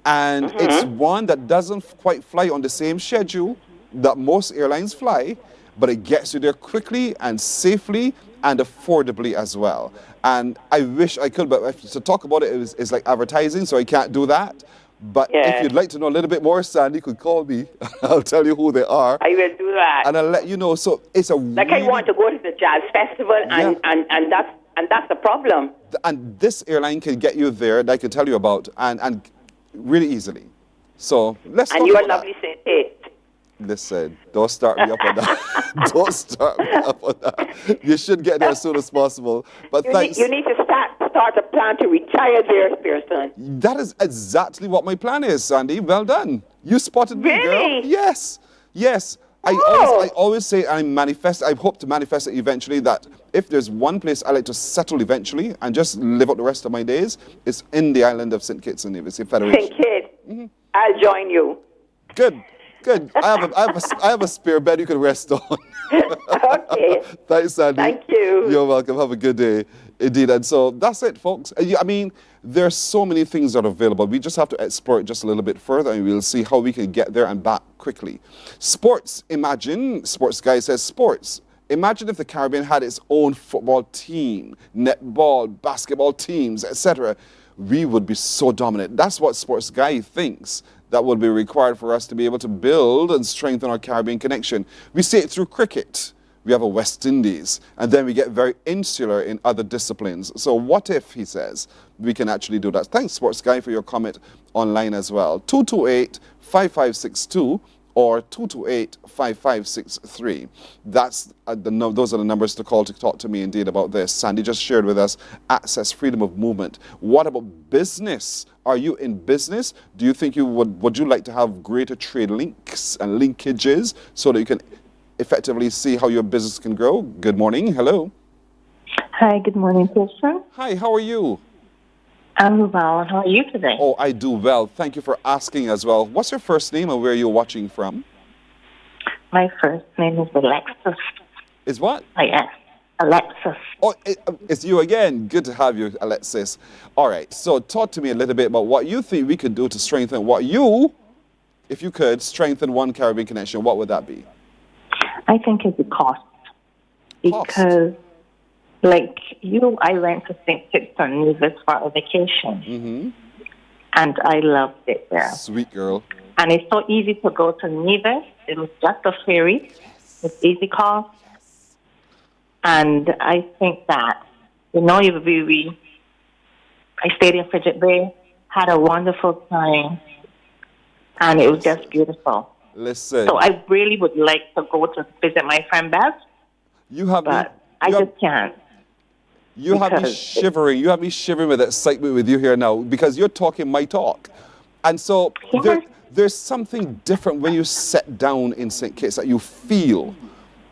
And it's one that doesn't quite fly on the same schedule that most airlines fly, but it gets you there quickly and safely and affordably as well. And I wish I could, but to talk about it is like advertising, so I can't do that. But if you'd like to know a little bit more, Sandy, you could call me. I'll tell you who they are. I will do that. And I'll let you know. So it's a like I want to go to the jazz festival, and And that's the problem. And this airline can get you there, that I can tell you about, and really easily. So let's talk And you are about lovely, St. Kate. Listen, don't start me up on that. Don't start me up on that. You should get there as soon as possible. But thanks. You need to start a plan to retire there, Pearson. That is exactly what my plan is, Sandy. Well done. You spotted me, girl. Yes. Yes. I always say I hope to manifest it eventually, that if there's one place I like to settle eventually and just live out the rest of my days, it's in the island of St. Kitts and Nevis Federation. St. Kitts. I'll join you. Good. I have a spare bed you can rest on. Okay. Thanks, Sandy. Thank you. You're welcome. Have a good day. Indeed. And so that's it, folks. I mean, there's so many things that are available. We just have to explore it just a little bit further, and we'll see how we can get there and back quickly. Sports. Imagine, Sports Guy says, sports. Imagine if the Caribbean had its own football team, netball, basketball teams, etc. We would be so dominant. That's what Sports Guy thinks that would be required for us to be able to build and strengthen our Caribbean connection. We see it through cricket. We have a West Indies, and then we get very insular in other disciplines. So what if, he says, we can actually do that? Thanks, Sports Guy, for your comment online as well. 228-5562 or 228-5563. Those are the numbers to call to talk to me indeed about this. Sandy just shared with us access, freedom of movement. What about business? Are you in business? Do you think would you like to have greater trade links and linkages so that you can effectively see how your business can grow? Good morning. Hello. Hi, good morning, Pearson. Hi, how are you? I'm well. How are you today? Oh, I do well. Thank you for asking as well. What's your first name and where are you watching from? My first name is Alexis. Is what? Yes, Alexis. Oh, it's you again. Good to have you, Alexis. All right, so talk to me a little bit about what you think we could do to strengthen if you could, strengthen One Caribbean Connection. What would that be? I think it's the cost. Because, like you, I went to St. Kitts and Nevis for a vacation. Mm-hmm. And I loved it there. Sweet girl. And it's so easy to go to Nevis. It was just a ferry. It's easy cost. And I think that, I stayed in Frigid Bay, had a wonderful time, and it was just beautiful. Listen. So I really would like to go to visit my friend Beth, but I just can't. You have me shivering. You have me shivering with excitement with you here now because you're talking my talk. And so there's something different when you sit down in St. Kitts that you feel.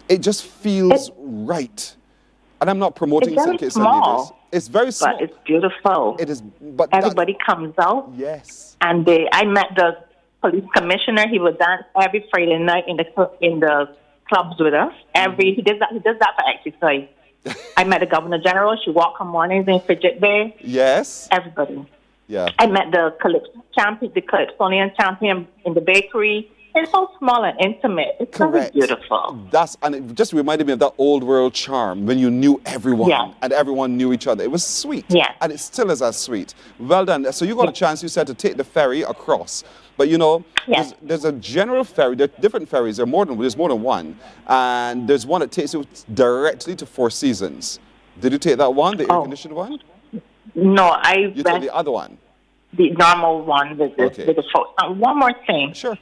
It just feels right. And I'm not promoting St. Kitts and Nevis. It's very small. But it's beautiful. It is. But everybody comes out. Yes. And I met the police commissioner. He would dance every Friday night in the clubs with us. He does that for exercise. I met the Governor General. She walked on mornings in Frigid Bay. Yes. Everybody. Yeah. I met the Calypsonian champion in the bakery. It's so small and intimate. It's very beautiful. And it just reminded me of that old world charm when you knew everyone and everyone knew each other. It was sweet. Yeah. And it still is as sweet. Well done. So you got a chance, you said, to take the ferry across. But there's a general ferry. There are different ferries. There's more than one. And there's one that takes you directly to Four Seasons. Did you take that one, the air-conditioned one? No, You took the other one? The normal one with the folks. One more thing. Sure.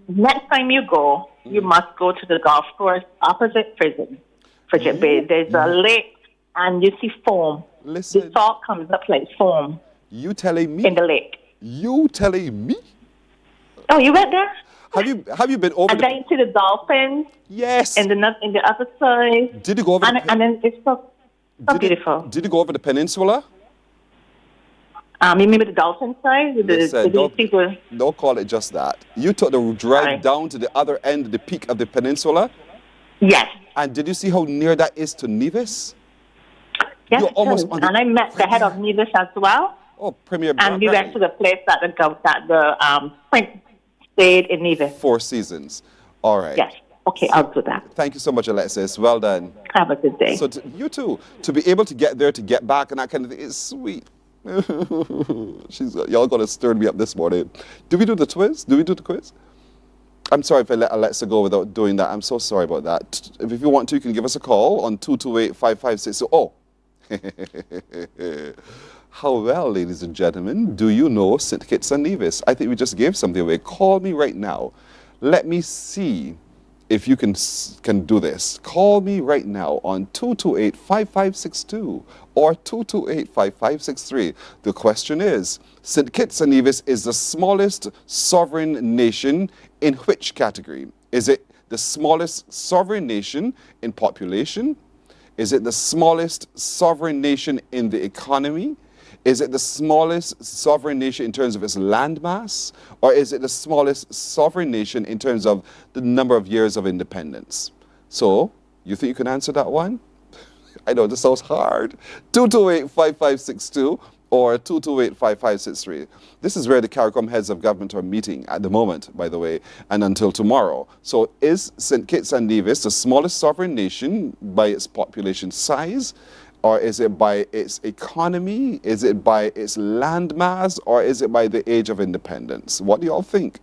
Next time you go, you must go to the golf course opposite Frigid Bay. There's a lake, and you see foam. Listen. The salt comes up like foam. You telling me? In the lake. You telling me? Oh, you went there? Have you been over? And then you see the dolphins. Yes. In the other side. Did you go over? And then it's so beautiful. Did you go over the peninsula? You mean the dolphin side? Don't call it just that. You took the drive down to the other end, the peak of the peninsula? Yes. And did you see how near that is to Nevis? Yes, and I met the head of Nevis as well. Oh, Premier And we went to the place that the Prince stayed in Nevis. Four Seasons. All right. Yes. Okay, I'll do that. Thank you so much, Alexis. Well done. Have a good day. So you too. To be able to get there, to get back, and that kind of thing is sweet. Y'all gonna stir me up this morning. Do we do the quiz? I'm sorry if I let Alexa go without doing that. I'm so sorry about that. If you want to, you can give us a call on 228-5560. Oh. How well, ladies and gentlemen, do you know St. Kitts and Nevis? I think we just gave something away. Call me right now. Let me see if you can do this. Call me right now on 228-5562 or 228-5563. The question is, St. Kitts and Nevis is the smallest sovereign nation in which category? Is it the smallest sovereign nation in population? Is it the smallest sovereign nation in the economy? Is it the smallest sovereign nation in terms of its landmass? Or is it the smallest sovereign nation in terms of the number of years of independence? So, you think you can answer that one? I know this sounds hard. 228-5562 or 228-5563. This is where the CARICOM heads of government are meeting at the moment, by the way, and until tomorrow. So is St. Kitts and Nevis the smallest sovereign nation by its population size? Or is it by its economy? Is it by its landmass? Or is it by the age of independence? What do y'all think?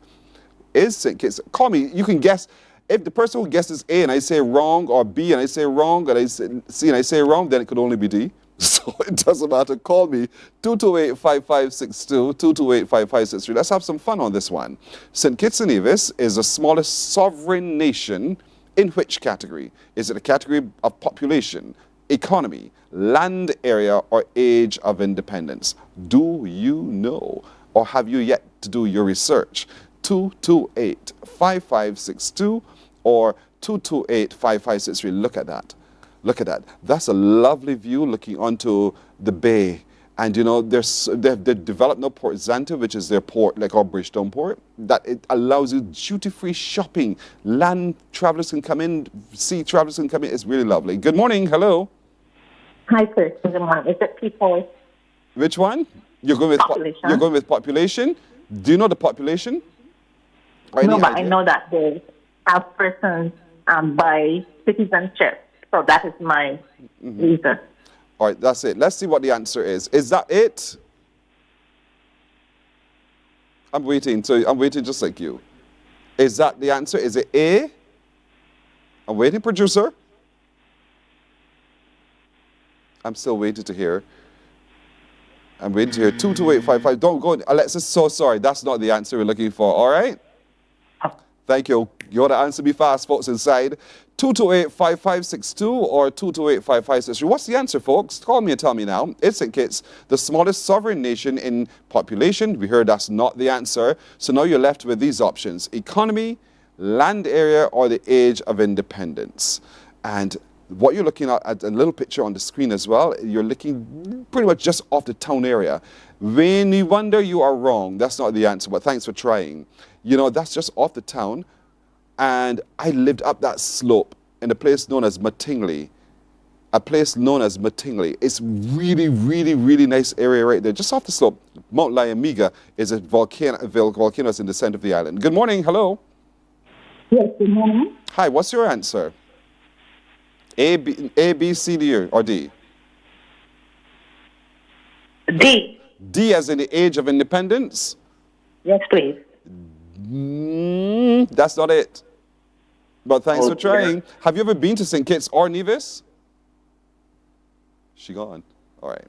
Is St. Kitts, call me, you can guess. If the person who guesses A and I say wrong, or B and I say wrong, and I say C and I say wrong, then it could only be D. So it doesn't matter. Call me 228-5562, 228-5563. Let's have some fun on this one. St. Kitts and Nevis is the smallest sovereign nation in which category? Is it a category of population, economy, land area, or age of independence? Do you know? Or have you yet to do your research? 228-5562 or 228-5563. Look at that. Look at that. That's a lovely view looking onto the bay. And you know, they've developed now Port Zanta, which is their port, like our Bridgetown port, that it allows you duty-free shopping. Land travelers can come in, sea travelers can come in. It's really lovely. Good morning. Hello. Hi, sir. Good morning. Is it people? Which one? You're going with population. You're going with population. Do you know the population? No, but I know that they have persons by citizenship. So that is my reason. All right, that's it. Let's see what the answer is. Is that it? I'm waiting. So I'm waiting just like you. Is that the answer? Is it A? I'm waiting, producer. I'm still waiting to hear. I'm waiting to hear 22855. Don't go. Alexis, so sorry. That's not the answer we're looking for. All right? Thank you. You want to answer me fast, folks, inside. 228-5562 or 228-5563. What's the answer, folks? Call me and tell me now. Is St. Kitts the smallest sovereign nation in population? We heard that's not the answer. So now you're left with these options: economy, land area, or the age of independence. And what you're looking at a little picture on the screen as well, you're looking pretty much just off the town area. When you wonder, you are wrong. That's not the answer, but thanks for trying. You know, that's just off the town. And I lived up that slope in a place known as Mattingly. A place known as Mattingly. It's really, really, really nice area right there. Just off the slope. Mount Liamiga is a volcano that's in the center of the island. Good morning. Hello. Yes, good morning. Hi, what's your answer? A, B, C, D, or D? D. D as in the age of independence? Yes, please. That's not it. But thanks for trying. Have you ever been to St. Kitts or Nevis? She gone. All right.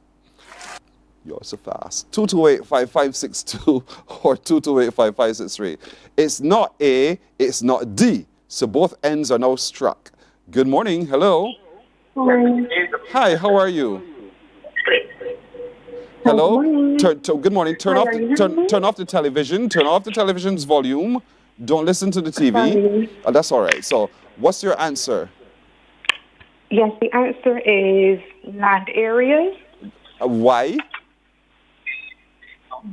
You're so fast. 228-5562 or 228-5563. It's not A, it's not D. So both ends are now struck. Good morning. Hello. Hi, how are you? Hello. Good morning. Turn off the television. Turn off the television's volume. Don't listen to the TV. That's all right. So, what's your answer? Yes, the answer is land areas. Why?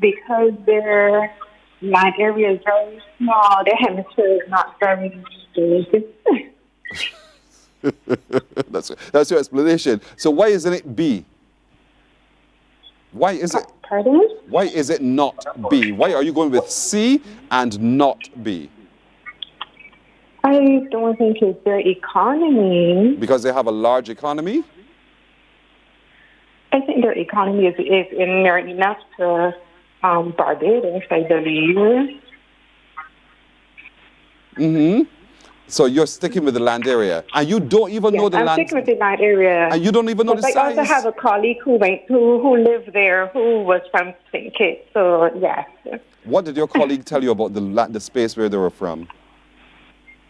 Because their land area is very small. The hemisphere is not very big. That's your explanation. So why isn't it B? Why is it? Pardon? Why is it not B? Why are you going with C and not B? I don't think it's their economy. Because they have a large economy? I think their economy is in there enough to Barbados, I believe. Mm-hmm. So you're sticking with the land area, and you don't even know the I'm land. sticking with the land area. And you don't even know the size. I also have a colleague who lived there who was from St. Kitts. So yes. What did your colleague tell you about the space where they were from?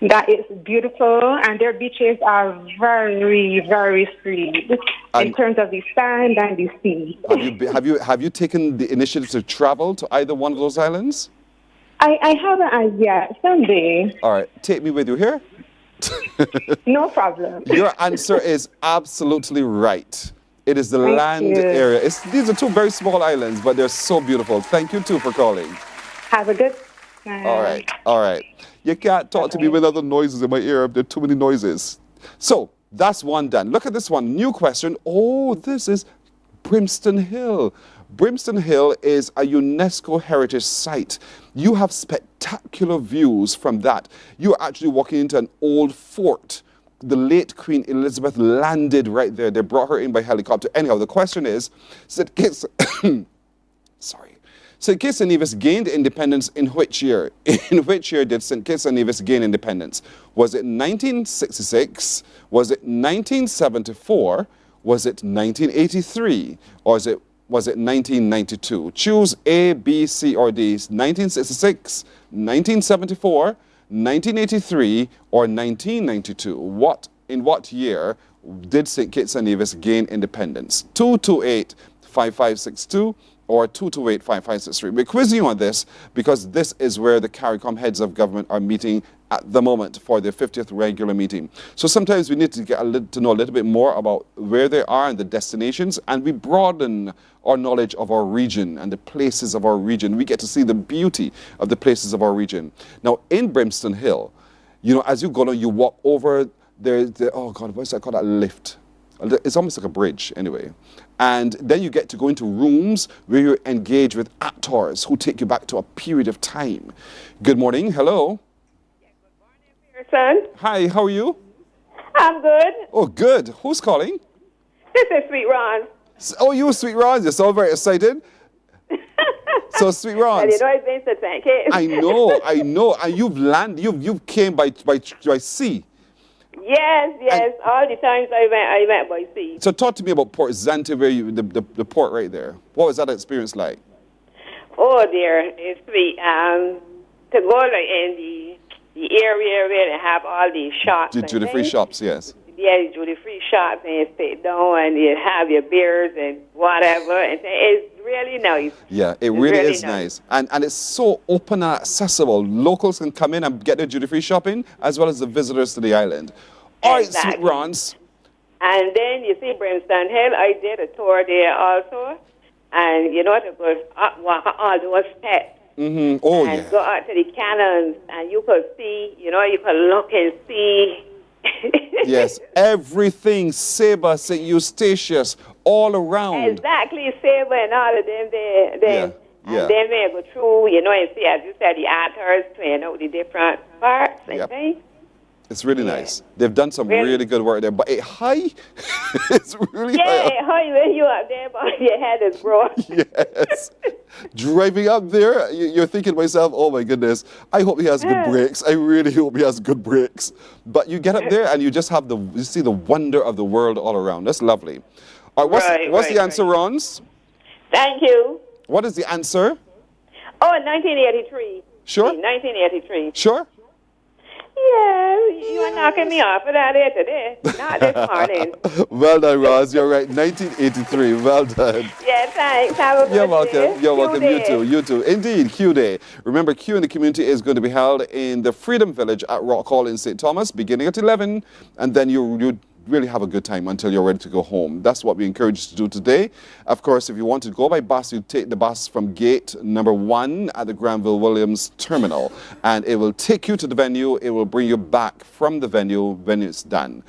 That is beautiful, and their beaches are very, very sweet in terms of the sand and the sea. Have you taken the initiative to travel to either one of those islands? I haven't as yet. Someday. All right, take me with you here. No problem. Your answer is absolutely right. It is the land area. These are two very small islands, but they're so beautiful. Thank you, too, for calling. Have a good night. All right. You can't talk to me with other noises in my ear. There are too many noises. So, that's one done. Look at this one. New question. Oh, this is Brimstone Hill. Brimstone Hill is a UNESCO heritage site. You have spectacular views from that. You're actually walking into an old fort. The late Queen Elizabeth landed right there. They brought her in by helicopter. Anyhow, the question is, St. Kitts and Nevis gained independence in which year? In which year did St. Kitts and Nevis gain independence? Was it 1966? Was it 1974? Was it 1983? Or was it 1992? Choose A, B, C, or D. 1966, 1974, 1983, or 1992. In what year did St. Kitts and Nevis gain independence? 228-5562 or 228-5563. We're quizzing you on this because this is where the CARICOM heads of government are meeting at the moment for their 50th regular meeting. So sometimes we need to get to know a little bit more about where they are and the destinations, and we broaden our knowledge of our region and the places of our region. We get to see the beauty of the places of our region. Now, in Brimstone Hill, as you go down, you walk over oh God, what's that called? A lift. It's almost like a bridge, anyway. And then you get to go into rooms where you engage with actors who take you back to a period of time. Good morning. Hello. Son. Hi, how are you? I'm good. Oh, good. Who's calling? This is Sweet Ron. Oh, you, Sweet Ron. You're so very excited. So, Sweet Ron. You know it's been to St. Kitts. I know. And you've came by sea. Yes. All the times I went by sea. So talk to me about Port Zante, where the port right there. What was that experience like? Oh dear, it's sweet. To go like in the area where they have all these shops. The duty-free shops, yes. Yeah, the duty-free shops, and you sit down and you have your beers and whatever, and it's really nice. Yeah, it really is nice. And it's so open and accessible. Locals can come in and get their duty-free shopping, as well as the visitors to the island. All right, Sweet Rons. And then you see Brimstone Hill. I did a tour there also, and it was all those steps. Mm-hmm. Oh, and go out to the cannons, and you could see, you could look and see. Yes, everything, Sabre, St. Eustatius, all around. Exactly, Sabre and all of them there. Yeah. And then they go through, and see, as you said, the actors playing out the different parts and things. It's really nice. They've done some really good work there. But high, it's really high. Yeah, high when you up there, but your head is broad. Yes. Driving up there, you're thinking to myself, oh my goodness, I hope he has good brakes. I really hope he has good brakes. But you get up there and you just have you see the wonder of the world all around. That's lovely. All right, what's the answer, Rons? Thank you. What is the answer? Oh, 1983. Sure. 1983. Sure. Yeah, you are knocking me off of that here today. Not this morning. Well done, Roz. You're right. 1983. Well done. Yeah, thanks. Have a good You're welcome. day. You're welcome. Q-Day. You too. Indeed, Q Day. Remember, Q in the community is going to be held in the Freedom Village at Rock Hall in St. Thomas, beginning at 11, and then you really have a good time until you're ready to go home. That's what we encourage you to do today. Of course, if you want to go by bus, you take the bus from gate number 1 at the Granville Williams Terminal, and it will take you to the venue. It will bring you back from the venue when it's done.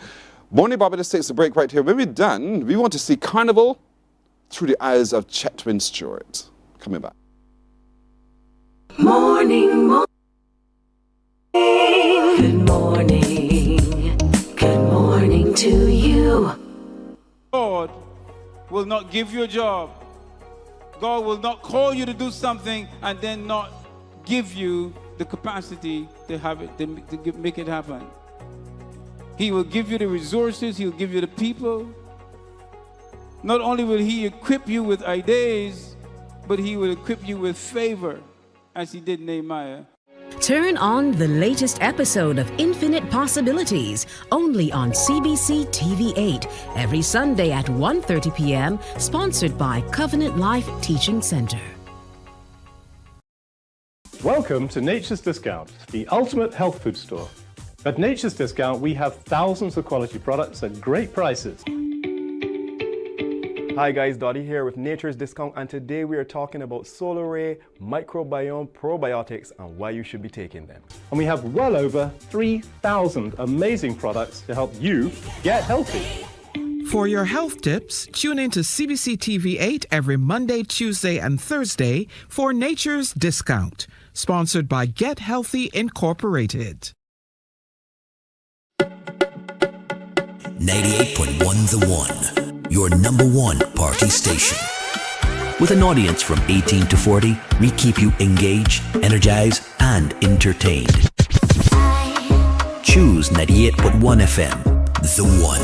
Mornin Barbados takes a break right here. When we're done, we want to see Carnival through the eyes of Chetwin Stewart. Coming back. Morning. Good morning. Good morning to you. God will not give you a job. God will not call you to do something and then not give you the capacity to have it, to make it happen. He will give you the resources, he'll give you the people. Not only will he equip you with ideas, but he will equip you with favor, as he did Nehemiah. Turn on the latest episode of Infinite Possibilities, only on CBC TV8, every Sunday at 1:30 p.m., sponsored by Covenant Life Teaching Center. Welcome to Nature's Discount, the ultimate health food store. At Nature's Discount, we have thousands of quality products at great prices. Hi guys, Dottie here with Nature's Discount, and today we are talking about Solar Ray Microbiome Probiotics and why you should be taking them. And we have well over 3,000 amazing products to help you get healthy. For your health tips, tune in to CBC TV8 every Monday, Tuesday, and Thursday for Nature's Discount, sponsored by Get Healthy Incorporated. 98.1 The One. Your number one party station. With an audience from 18 to 40, we keep you engaged, energized, and entertained. Choose 98.1 FM, The One.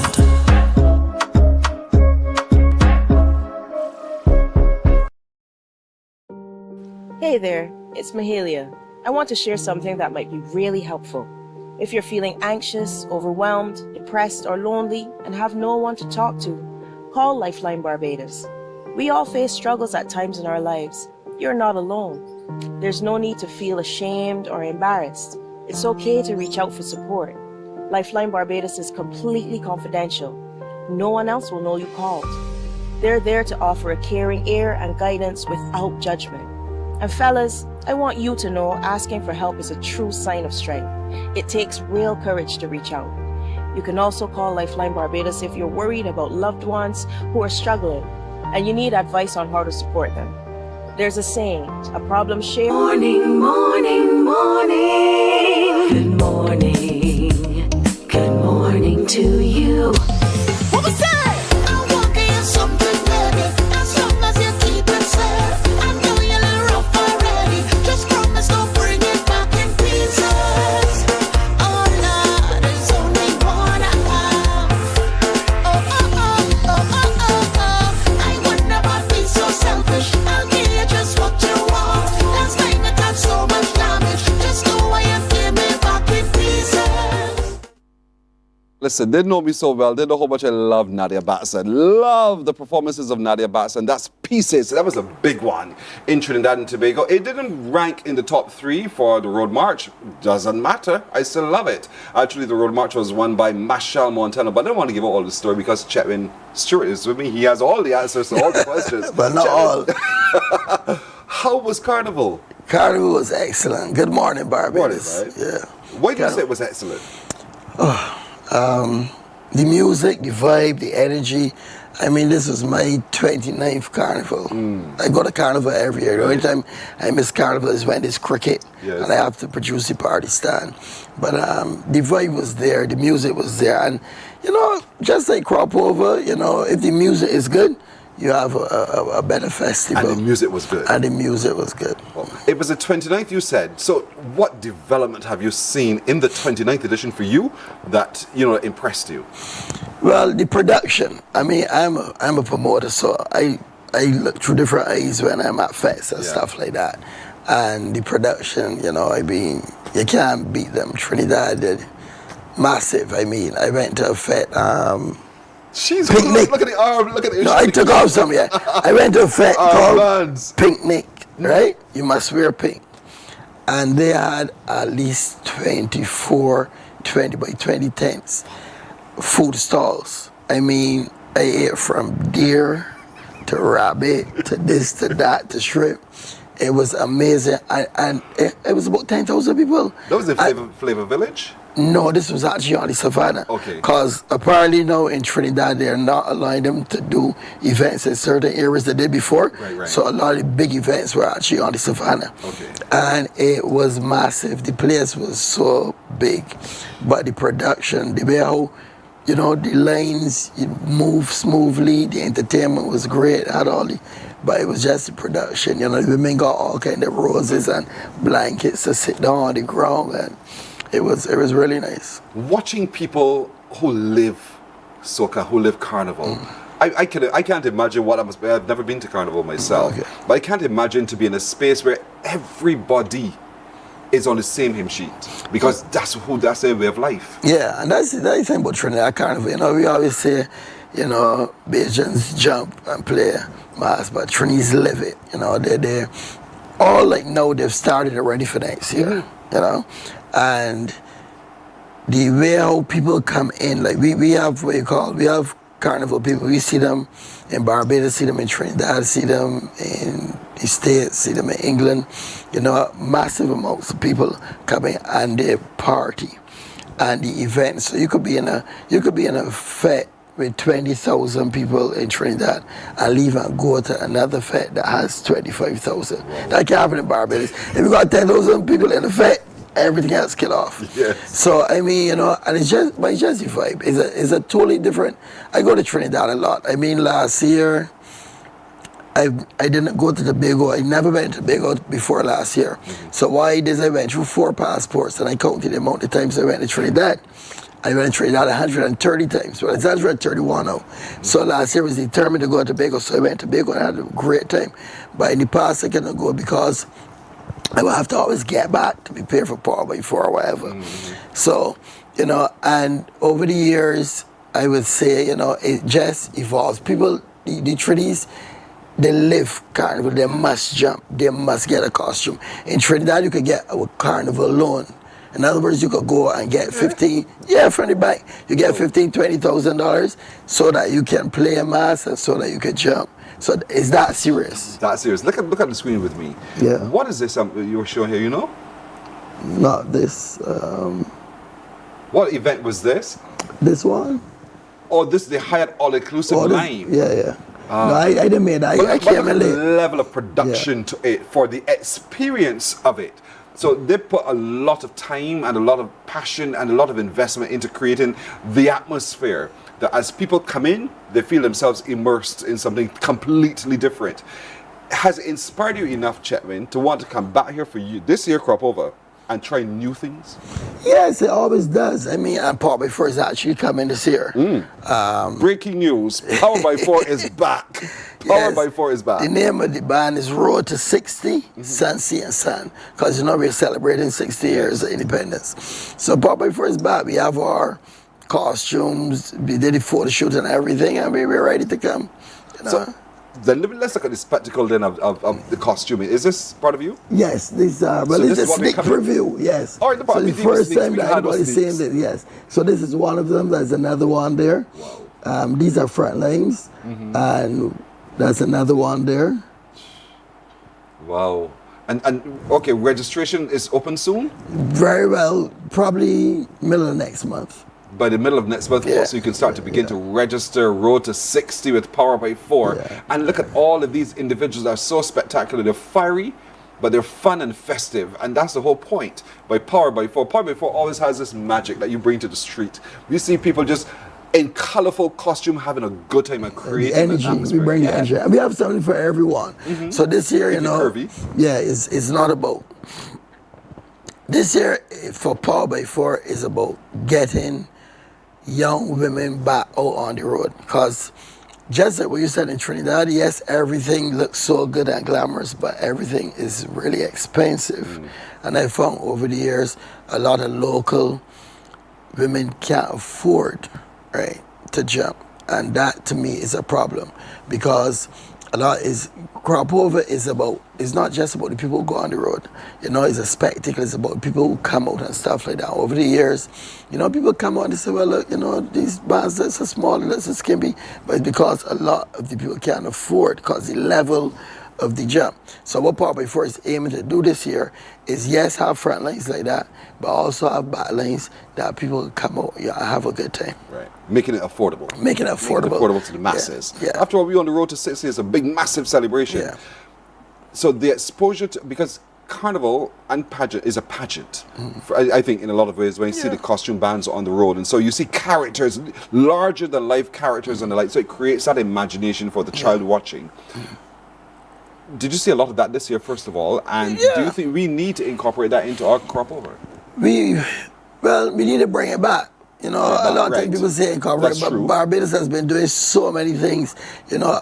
Hey there, it's Mahalia. I want to share something that might be really helpful. If you're feeling anxious, overwhelmed, depressed, or lonely, and have no one to talk to, call Lifeline Barbados. We all face struggles at times in our lives. You're not alone. There's no need to feel ashamed or embarrassed. It's okay to reach out for support. Lifeline Barbados is completely confidential. No one else will know you called. They're there to offer a caring ear and guidance without judgment. And fellas, I want you to know asking for help is a true sign of strength. It takes real courage to reach out. You can also call Lifeline Barbados if you're worried about loved ones who are struggling and you need advice on how to support them. There's a saying, a problem shared. Morning, morning, morning. Good morning. Good morning to you. What was that? I want to hear something baby. As long as you keep it safe. I know you're a little rough already. Just promise don't bring it back in pieces. Oh Lord, there's only one I have. I would never be so selfish. I'll give you just what you want. Last time it had so much damage. Just go away and give me back in pieces. Listen, they know me so well. They know how much I love Nadia Batson. Love the performances of Nadia Batson. That's Pieces. That was a big one in Trinidad and Tobago. It didn't rank in the top 3 for the Road March. Doesn't matter. I still love it. Actually, the Road March was won by Machel Montano, but I don't want to give out all the story because Chetwin Stewart is with me. He has all the answers to all the questions. But not all. How was Carnival? Carnival was excellent. Good morning, Barbados. Morning, right? Yeah. Why do you say it was excellent? The music, the vibe, the energy. I mean, this was my 29th Carnival. I go to Carnival every year. The only time I miss Carnival is when there's cricket and I have to produce the party stand. But the vibe was there, the music was there. And, you know, just like crop over, you know, if the music is good, you have a better festival. And the music was good. And the music was good. Well, it was the 29th, you said. So what development have you seen in the 29th edition for you that, you know, impressed you? Well, the production. I mean, I'm a promoter, so I look through different eyes when I'm at fests and stuff like that. And the production, you know, I mean, you can't beat them. Trinidad did massive. I mean, I went to a fete. Picnic. Look at the arm, look at the... No, I took off some, yeah. I went to a fete called Picnic, right? You must wear pink. And they had at least 24 20 by 20 tents, food stalls. I mean, I ate from deer to rabbit to this to that to shrimp. It was amazing. And it was about 10,000 people. That was in Flavor Village? No, this was actually on the Savannah. Okay. Because apparently now in Trinidad, they're not allowing them to do events in certain areas they did before. Right. So a lot of the big events were actually on the Savannah. Okay. And it was massive. The place was so big. But the production, the way how, you know, the lanes moved smoothly, the entertainment was great, but it was just the production. You know, the women got all kind of roses and blankets to sit down on the ground, and it was really nice. Watching people who live soca, who live Carnival, I can't imagine what I must be. I've never been to Carnival myself, but I can't imagine to be in a space where everybody is on the same hymn sheet, because that's their way of life. Yeah, and that's the thing about Trinidad Carnival. You know, we always say, you know, Bajans jump and play mass, but Trinis live it. You know, they're all like now they've started already for next year. You know, and the way how people come in, like we have what you call, we have Carnival people. We see them in Barbados, see them in Trinidad, see them in the States, see them in England. You know, massive amounts of people coming and they party and the event. So you could be in a fete with 20,000 people in Trinidad and leave and go to another fete that has 25,000. That can't happen in Barbados. If you got 10,000 people in a fete, everything else kill off. Yes. So I mean, you know, and it's just the vibe. It's a totally different. I go to Trinidad a lot. I mean, last year I didn't go to Tobago. I never went to Tobago before last year. So why I did, I went through 4 passports and I counted the amount of times I went to Trinidad. I went to Trinidad 130 times. Well, it's 131 now. So last year I was determined to go to Tobago, so I went to Tobago and had a great time. But in the past I couldn't go because I would have to always get back to be paid for Power by 4 or whatever. So, you know, and over the years, I would say, you know, it just evolves. People, the Trinis, they live Carnival, they must jump, they must get a costume. In Trinidad, you could get a Carnival loan. In other words, you could go and get from the bank. You get $15,000, $20,000 so that you can play a mass and so that you can jump. So is that serious? That's serious. Look at the screen with me. Yeah. What is this you're showing here, you know? Not this. What event was this? This one? Oh, this is the Hyatt All-Inclusive line. Yeah. No, I didn't mean that. I came in late. The level of production to it, for the experience of it. So they put a lot of time and a lot of passion and a lot of investment into creating the atmosphere that as people come in, they feel themselves immersed in something completely different. Has it inspired you enough, Chetwin, to want to come back here for this year crop over and try new things? Yes, it always does. I mean, Power by 4 is actually coming this year. Breaking news, Power by 4 is back. Power by 4 is back. The name of the band is Road to 60, Sun, Sea and Sun, because you know we're celebrating 60 years of independence. So Power by 4 is back. We have our costumes, we did the photo shoot and everything, and we were ready to come. You know? So, then let's look at the spectacle then of the costuming. Is this part of you? Yes, this it's a sneak preview. Yes. All right, so the first time that anybody's seeing this. Yes. So this is one of them. There's another one there. Wow. These are front lines, and that's another one there. Wow. And okay, registration is open soon? Very well, probably middle of next month. By the middle of next month, so you can start to begin to register Road to 60 with Power by 4. And look at all of these individuals that are so spectacular. They're fiery, but they're fun and festive. And that's the whole point. By Power by 4 always has this magic that you bring to the street. We see people just in colorful costume having a good time and creating energy. We bring the energy. And we have something for everyone. So this year, you know, it's not about. This year for Power by 4 is about getting young women back out on the road, because just like what you said in Trinidad, yes, everything looks so good and glamorous, but everything is really expensive. And I found over the years a lot of local women can't afford, right, to jump, and that to me is a problem, because a lot is crop over is about, it's not just about the people who go on the road, you know, it's a spectacle, it's about people who come out and stuff like that. Over the years, you know, people come out and say, well, look, you know, these bands, that's so small, that's so skimpy, but it's because a lot of the people can't afford, because the level of the jump. So what Power by 4 is aiming to do this year is, yes, have front lines like that, but also have back lines that people come out and have a good time. Right. Making it affordable. Making it affordable. Affordable to the masses. Yeah. After all, we're on the Road to 60. It's a big, massive celebration. Yeah. So the exposure to, because Carnival and pageant is a pageant. I think in a lot of ways when you see the costume bands on the road, and so you see characters, larger than life characters and the like, so it creates that imagination for the child watching. Did you see a lot of that this year, first of all? And do you think we need to incorporate that into our crop over? We need to bring it back. You know, a lot of times people say incorporate, but Barbados has been doing so many things, you know,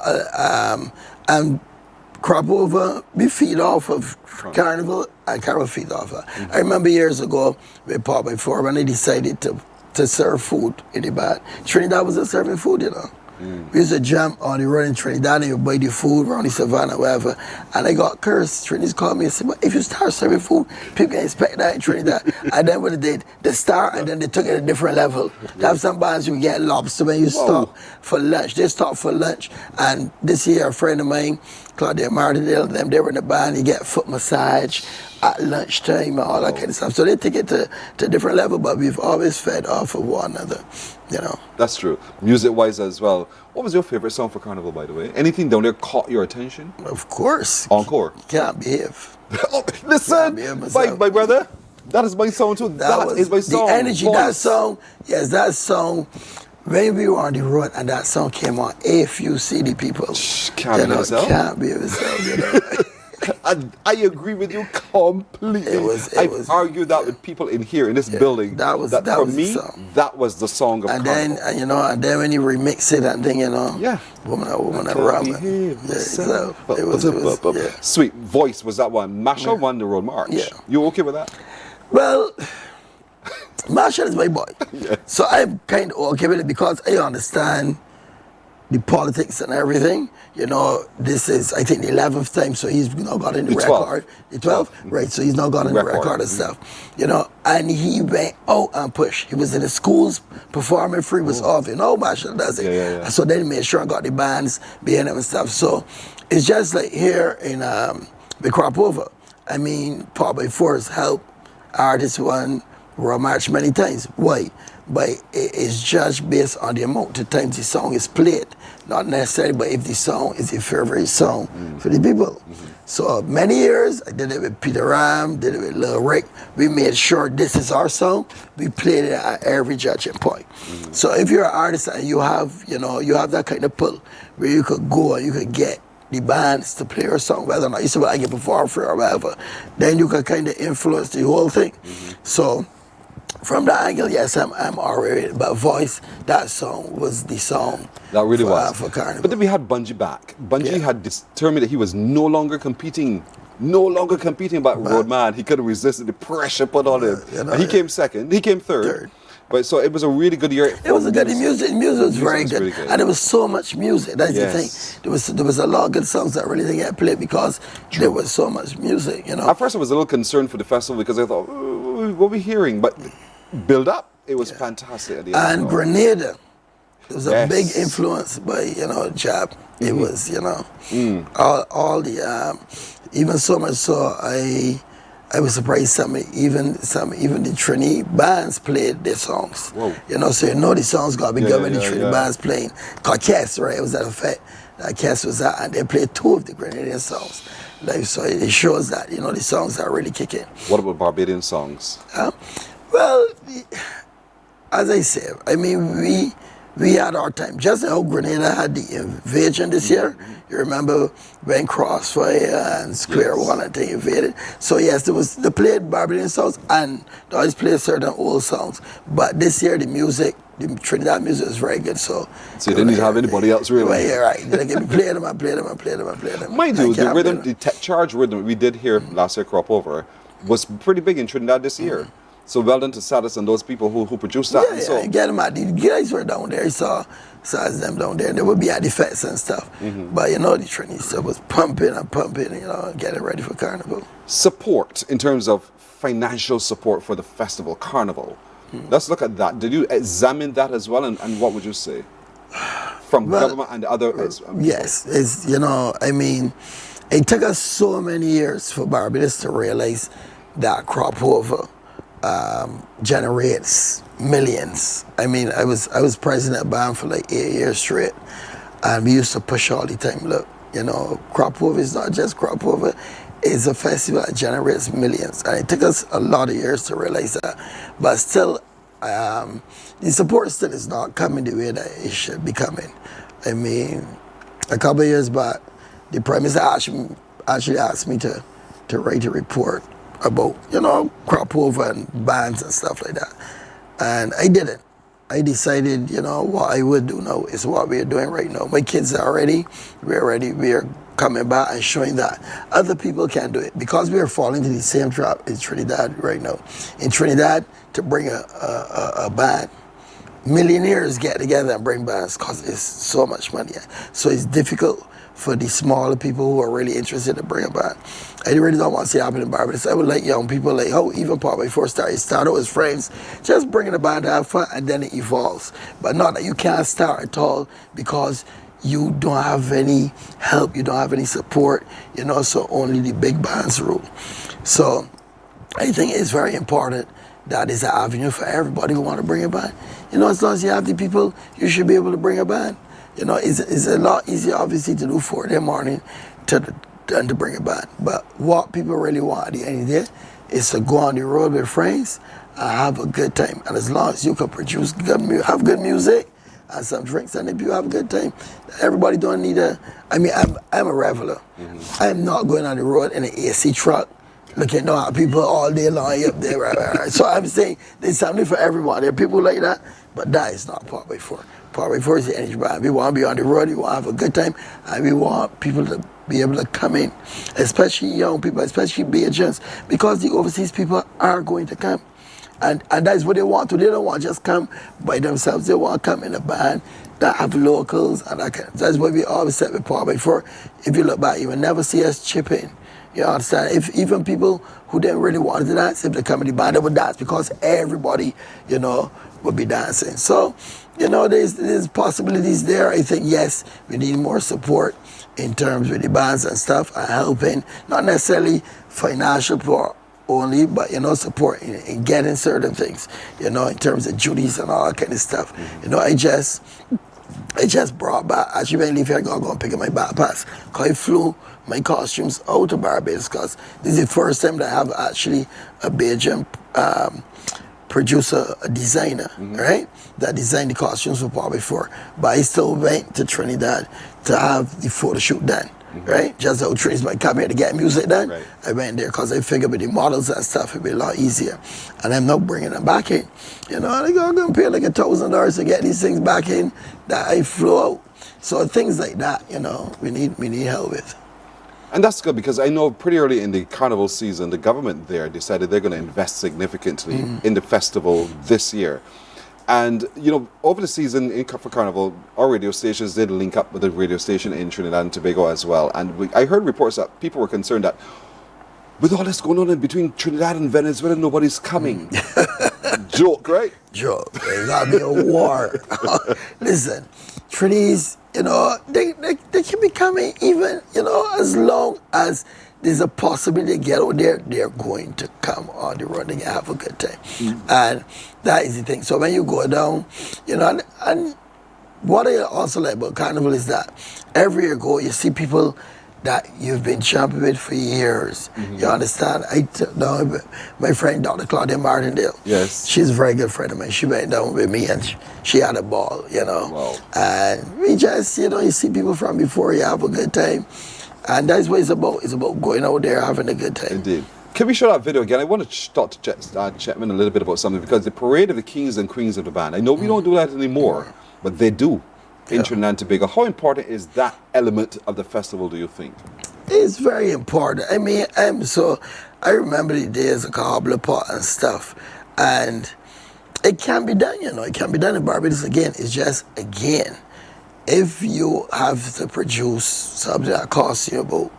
and crop over, we feed off of Carnival, and Carnival feed off of. I remember years ago, with Pop by 4, when they decided to serve food in the bar. Trinidad wasn't serving food, you know. We used to jump on the road in Trinidad and you buy the food around the savannah, whatever. And I got cursed. Trinidad called me and said, well, if you start serving food, people can expect that in Trinidad. And then what they did, they start and then they took it a different level. They have some bars you get lobster when you stop for lunch. They stop for lunch. And this year, a friend of mine, Claudia Martindale, they were in the band, you get foot massage at lunchtime and all that kind of stuff. So they take it to a different level, but we've always fed off of one another, you know. That's true. Music-wise as well. What was your favorite song for Carnival, by the way? Anything down there caught your attention? Of course. Encore. Can't behave. Listen, my brother, that is my song too. That is my song. The energy, that song, yes, that song, when we were on the road and that song came on, if you see the people, can't be yourself. Can't be yourself, you know. I agree with you completely. I've argued that with people in here in this building. That was the song. That was the song of Carnival. And then when you remix it and thing, you know, woman and ramen. Sweet voice was that one. Marshall won the road march. Yeah. You okay with that? Well, Marshall is my boy. So I'm kind of okay with it because I understand the politics and everything. You know, this is, I think, the 11th time, so he's now got in the record. The 12th? Right, so he's now got in the record and stuff. You know, and he went out and pushed. He was in the schools performing free, was off. You know, Marshall does it. So then he made sure I got the bands behind him and stuff. So it's just like here in the crop over. I mean, Pop by 4's helped artists won Royal March many times. Why? But it's just based on the amount of times the song is played. Not necessarily, but if the song is a favorite song for the people. So many years, I did it with Peter Ram, did it with Lil Rick. We made sure this is our song. We played it at every judging point. So if you're an artist and you have, you know, you have that kind of pull where you could go and you could get the bands to play your song, whether or not you say, well, I can perform for or whatever, then you can kind of influence the whole thing. So from that angle, yes, I'm already, but voice, that song was the song. That really was. For Carnival. But then we had Bungie back. Bungie had determined that he was no longer competing about Roadman. He couldn't resist the pressure put on him. You know, and he came second. He came third. But so it was a really good year. It was a good music. Music was very good. Really good. And there was so much music. That's the thing. There was a lot of good songs that really didn't get played because there was so much music, you know. At first I was a little concerned for the festival because I thought, what are we hearing? But build up, it was fantastic at the end. And Grenada. It was a big influence by, you know, Jab. It was, you know, all the, even so much so I was surprised even the Trini bands played their songs. Whoa. You know, so you know the songs got to be good when the Trini bands playing. Called Cass, right? It was that effect. That Cass was out and they played 2 of the Grenadian songs. Like, so it shows that, you know, the songs are really kicking. What about Barbadian songs? Well, as I said, I mean, we had our time. Just how Grenada had the invasion this year. You remember when Crossfire and Square One and they invaded. So yes, they played Barbadian songs and they always played certain old songs. But this year the Trinidad music is very good. So you didn't need to have anybody else really. Well, yeah, right. They play them. Mind you, the rhythm, the charge rhythm we did here last year, Crop Over, was pretty big in Trinidad this year. So well done to Saddis and those people who produced that. Yeah, so get them out. The guys were down there. Saw them down there. They would be at the fest and stuff. But you know, the Trinity stuff was pumping, you know, getting ready for Carnival. Support in terms of financial support for the festival, Carnival. Let's look at that. Did you examine that as well? And what would you say? From government and other... yes, it's, you know, I mean, it took us so many years for Barbados to realize that crop over generates millions. I mean, I was president of BAM for like 8 years straight, and we used to push all the time. Look, you know, crop over is not just crop over. is a festival that generates millions, and it took us a lot of years to realize that. But still, the support still is not coming the way that it should be coming. I mean, a couple of years back, the Prime Minister actually asked me to write a report about, crop over and bans and stuff like that. And I didn't. I decided, what I would do now is what we're doing right now. My kids are ready. We're coming back and showing that other people can do it, because we are falling into the same trap in Trinidad right now. In Trinidad, to bring a band, millionaires get together and bring bands because it's so much money. So it's difficult for the smaller people who are really interested to bring a band. I really don't want to see it happen in Barbados. I would like young people, like how even Paul before start out as friends, just bringing a band to have fun, and then it evolves. But not that you can't start at all because you don't have any help, you don't have any support, so only the big bands rule. So I think it's very important that is an avenue for everybody who want to bring a band. As long as you have the people, you should be able to bring a band. It's a lot easier, obviously, to do 4 in the morning than to bring a band. But what people really want at the end of the day is to go on the road with friends and have a good time. And as long as you can produce have good music and some drinks, and if you have a good time, everybody don't need I'm a reveler. I'm not going on the road in an AC truck looking at people all day long up there. Right. So I'm saying there's something for everyone. There are people like that, but that is not Part 4. Part 4 is the energy brand. We want to be on the road, we want to have a good time, and we want people to be able to come in, especially young people, especially Bajans, because the overseas people are going to come. And that's what they want to. They don't want to just come by themselves. They want to come in a band that have locals. And that's what we always said with Part 4. If you look back, you will never see us chip in. You understand? If even people who didn't really want to dance, if they come in the band, they would dance because everybody, would be dancing. So, there's possibilities there. I think, yes, we need more support in terms with the bands and stuff and helping, not necessarily financial support only, but, support in getting certain things, in terms of duties and all that kind of stuff. I just brought back, actually when I leave here, I'm going to go and pick up my backpacks, because I flew my costumes out of Barbados, because this is the first time that I have actually a Bajan producer, a designer, right, that designed the costumes for Part 4. But I still went to Trinidad to have the photo shoot done. Right? Just how Trinidad might come here to get music done. Right. I went there because I figured with the models and stuff, it'd be a lot easier. And I'm not bringing them back in. And I'm going to pay like $1,000 to get these things back in that I flew out. So things like that, we need help with. And that's good, because I know pretty early in the Carnival season, the government there decided they're going to invest significantly in the festival this year. And, over the season for Carnival, our radio stations did link up with the radio station in Trinidad and Tobago as well. And I heard reports that people were concerned that with all this going on in between Trinidad and Venezuela, nobody's coming. Joke, right? Joke. There's got to be a war. Listen, Trinidad, they can be coming even, as long as there's a possibility to get out there, they're going to come on the road and have a good time. And that is the thing. So when you go down, and what I also like about Carnival is that every year you see people that you've been champion with for years. You understand? My friend Dr. Claudia Martindale. Yes. She's a very good friend of mine. She went down with me and she had a ball, Wow. And we just, you see people from before, you have a good time. And that's what it's about. It's about going out there, having a good time. Indeed. Can we show that video again? I want to talk to Chetman a little bit about something, because the parade of the kings and queens of the band, I know we don't do that anymore, but they do in Trinidad and Tobago. How important is that element of the festival, do you think? It's very important. I mean, I remember the days of cobbler pot and stuff, and it can be done, It can be done in Barbados again. It's just, again, if you have to produce something that costs you about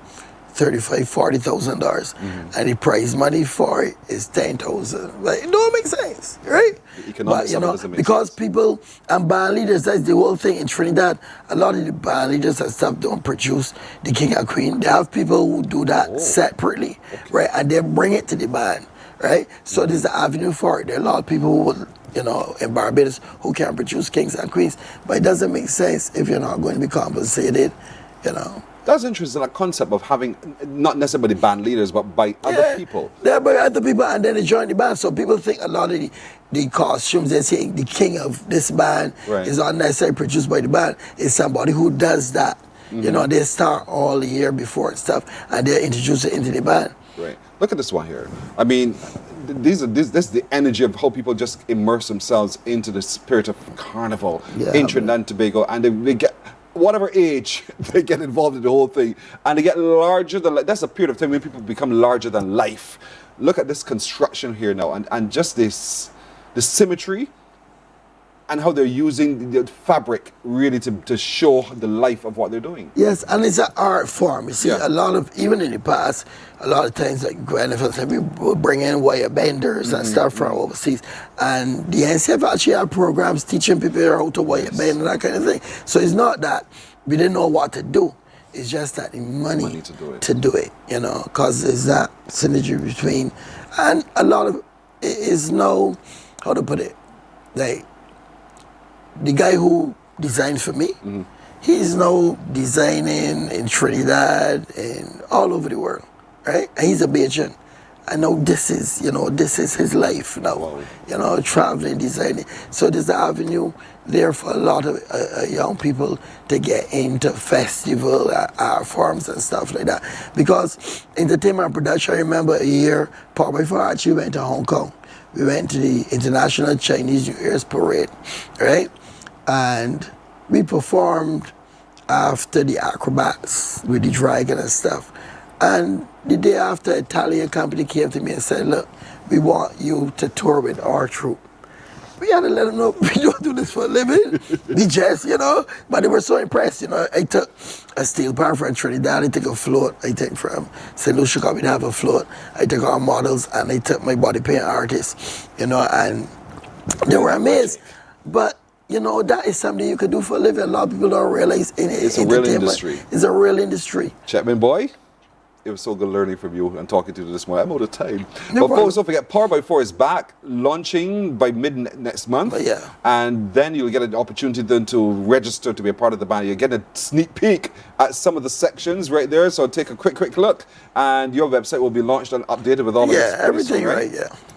$35,000, $40,000, and the prize money for it is $10,000, like, it don't make sense, right? But doesn't make because sense. People and band leaders, that's the whole thing in Trinidad. A lot of the band leaders and stuff don't produce the king and queen. They have people who do that separately, right? And they bring it to the band, right? So there's an avenue for it. There are a lot of people who would, in Barbados who can produce kings and queens, but it doesn't make sense if you're not going to be compensated, That's interesting, that concept of having, not necessarily band leaders, but by other people. Yeah, by other people, and then they join the band. So people think a lot of the costumes, they say the king of this band is not necessarily produced by the band. It's somebody who does that. You know, they start all the year before and stuff, and they introduce it into the band. Right. Look at this one here. I mean, this is the energy of how people just immerse themselves into the spirit of Carnival in Trinidad and Tobago, and they get, whatever age, they get involved in the whole thing, and they get larger than life. That's a period of time when people become larger than life. Look at this construction here now, and just this, the symmetry, and how they're using the fabric really to show the life of what they're doing. Yes, and it's an art form. You see, a lot of, even in the past, a lot of times, like Carnival, we would bring in wire benders and stuff from overseas. And the NCF actually had programs teaching people how to wire bend and that kind of thing. So it's not that we didn't know what to do. It's just that the money to do it, you know, because there's that synergy between, and a lot of it is no, how to put it, like, the guy who designed for me, he's now designing in Trinidad and all over the world, right? And he's a Bajan. I know this is, you know, this is his life now, you know, traveling, designing. So there's an avenue there for a lot of young people to get into festival, art forms and stuff like that. Because entertainment production, I remember a year, Paul before I actually went to Hong Kong. We went to the International Chinese New Year's Parade, right? And we performed after the acrobats with the dragon and stuff. And the day after, an Italian company came to me and said, look, we want you to tour with our troupe. We had to let them know we don't do this for a living. We just, you know, but they were so impressed, you know. I took a steel pan from Trinidad, I took a float, I took from St. Lucia, we'd have a float. I took our models and I took my body paint artists, you know, and they were amazed. But, you know, that is something you could do for a living. A lot of people don't realize it's a real industry. It's a real industry. Chapman boy, it was so good learning from you and talking to you this morning. I'm out of time. No but folks, don't forget, Power by 4 is back, launching by mid next month. And then you'll get an opportunity then to register to be a part of the band. You'll get a sneak peek at some of the sections right there. So take a quick look. And your website will be launched and updated with all of this. Everything, right?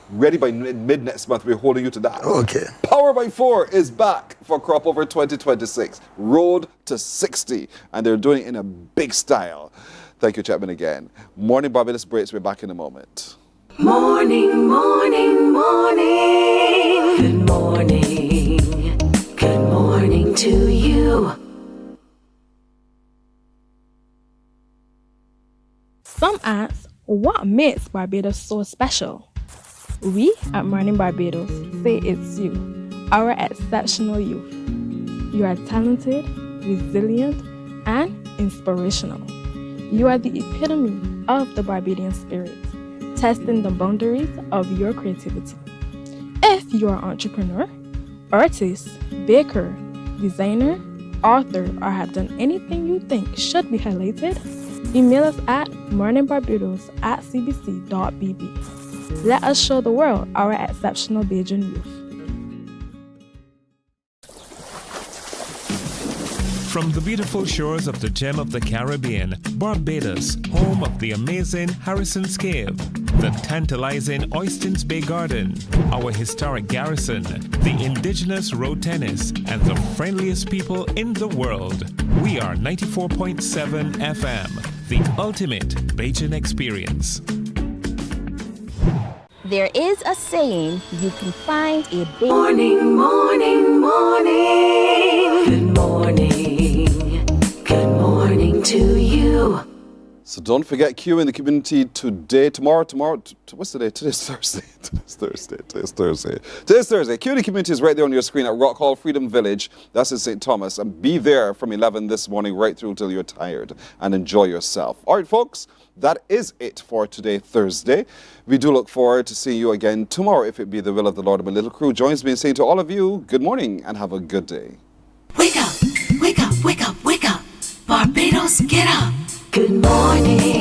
Ready by mid next month. We're holding you to that. Okay. Power by 4 is back for Crop Over 2026. Road to 60. And they're doing it in a big style. Thank you, Chapman, again. Morning Barbados breaks. We're back in a moment. Morning, morning, morning. Good morning. Good morning to you. Some ask, what makes Barbados so special? We at Mornin Barbados say it's you, our exceptional youth. You are talented, resilient, and inspirational. You are the epitome of the Barbadian spirit, testing the boundaries of your creativity. If you are an entrepreneur, artist, baker, designer, author, or have done anything you think should be highlighted, email us at morninbarbados@cbc.bb. Let us show the world our exceptional Bajan youth. From the beautiful shores of the gem of the Caribbean, Barbados, home of the amazing Harrison's Cave, the tantalizing Oystins Bay Garden, our historic garrison, the indigenous road tennis, and the friendliest people in the world. We are 94.7 FM, the ultimate Bajan experience. There is a saying, you can find a big Morning, morning, morning. Good morning. Good morning to you. So don't forget, Q in the community today, tomorrow, what's the day? Today's Thursday. Q in the community is right there on your screen at Rock Hall Freedom Village. That's in St. Thomas. And be there from 11 this morning right through till you're tired and enjoy yourself. All right, folks, that is it for today, Thursday. We do look forward to seeing you again tomorrow, if it be the will of the Lord. And my little crew joins me in saying to all of you, good morning and have a good day. Wake up, wake up, wake up, wake up. Barbados, get up. Good morning.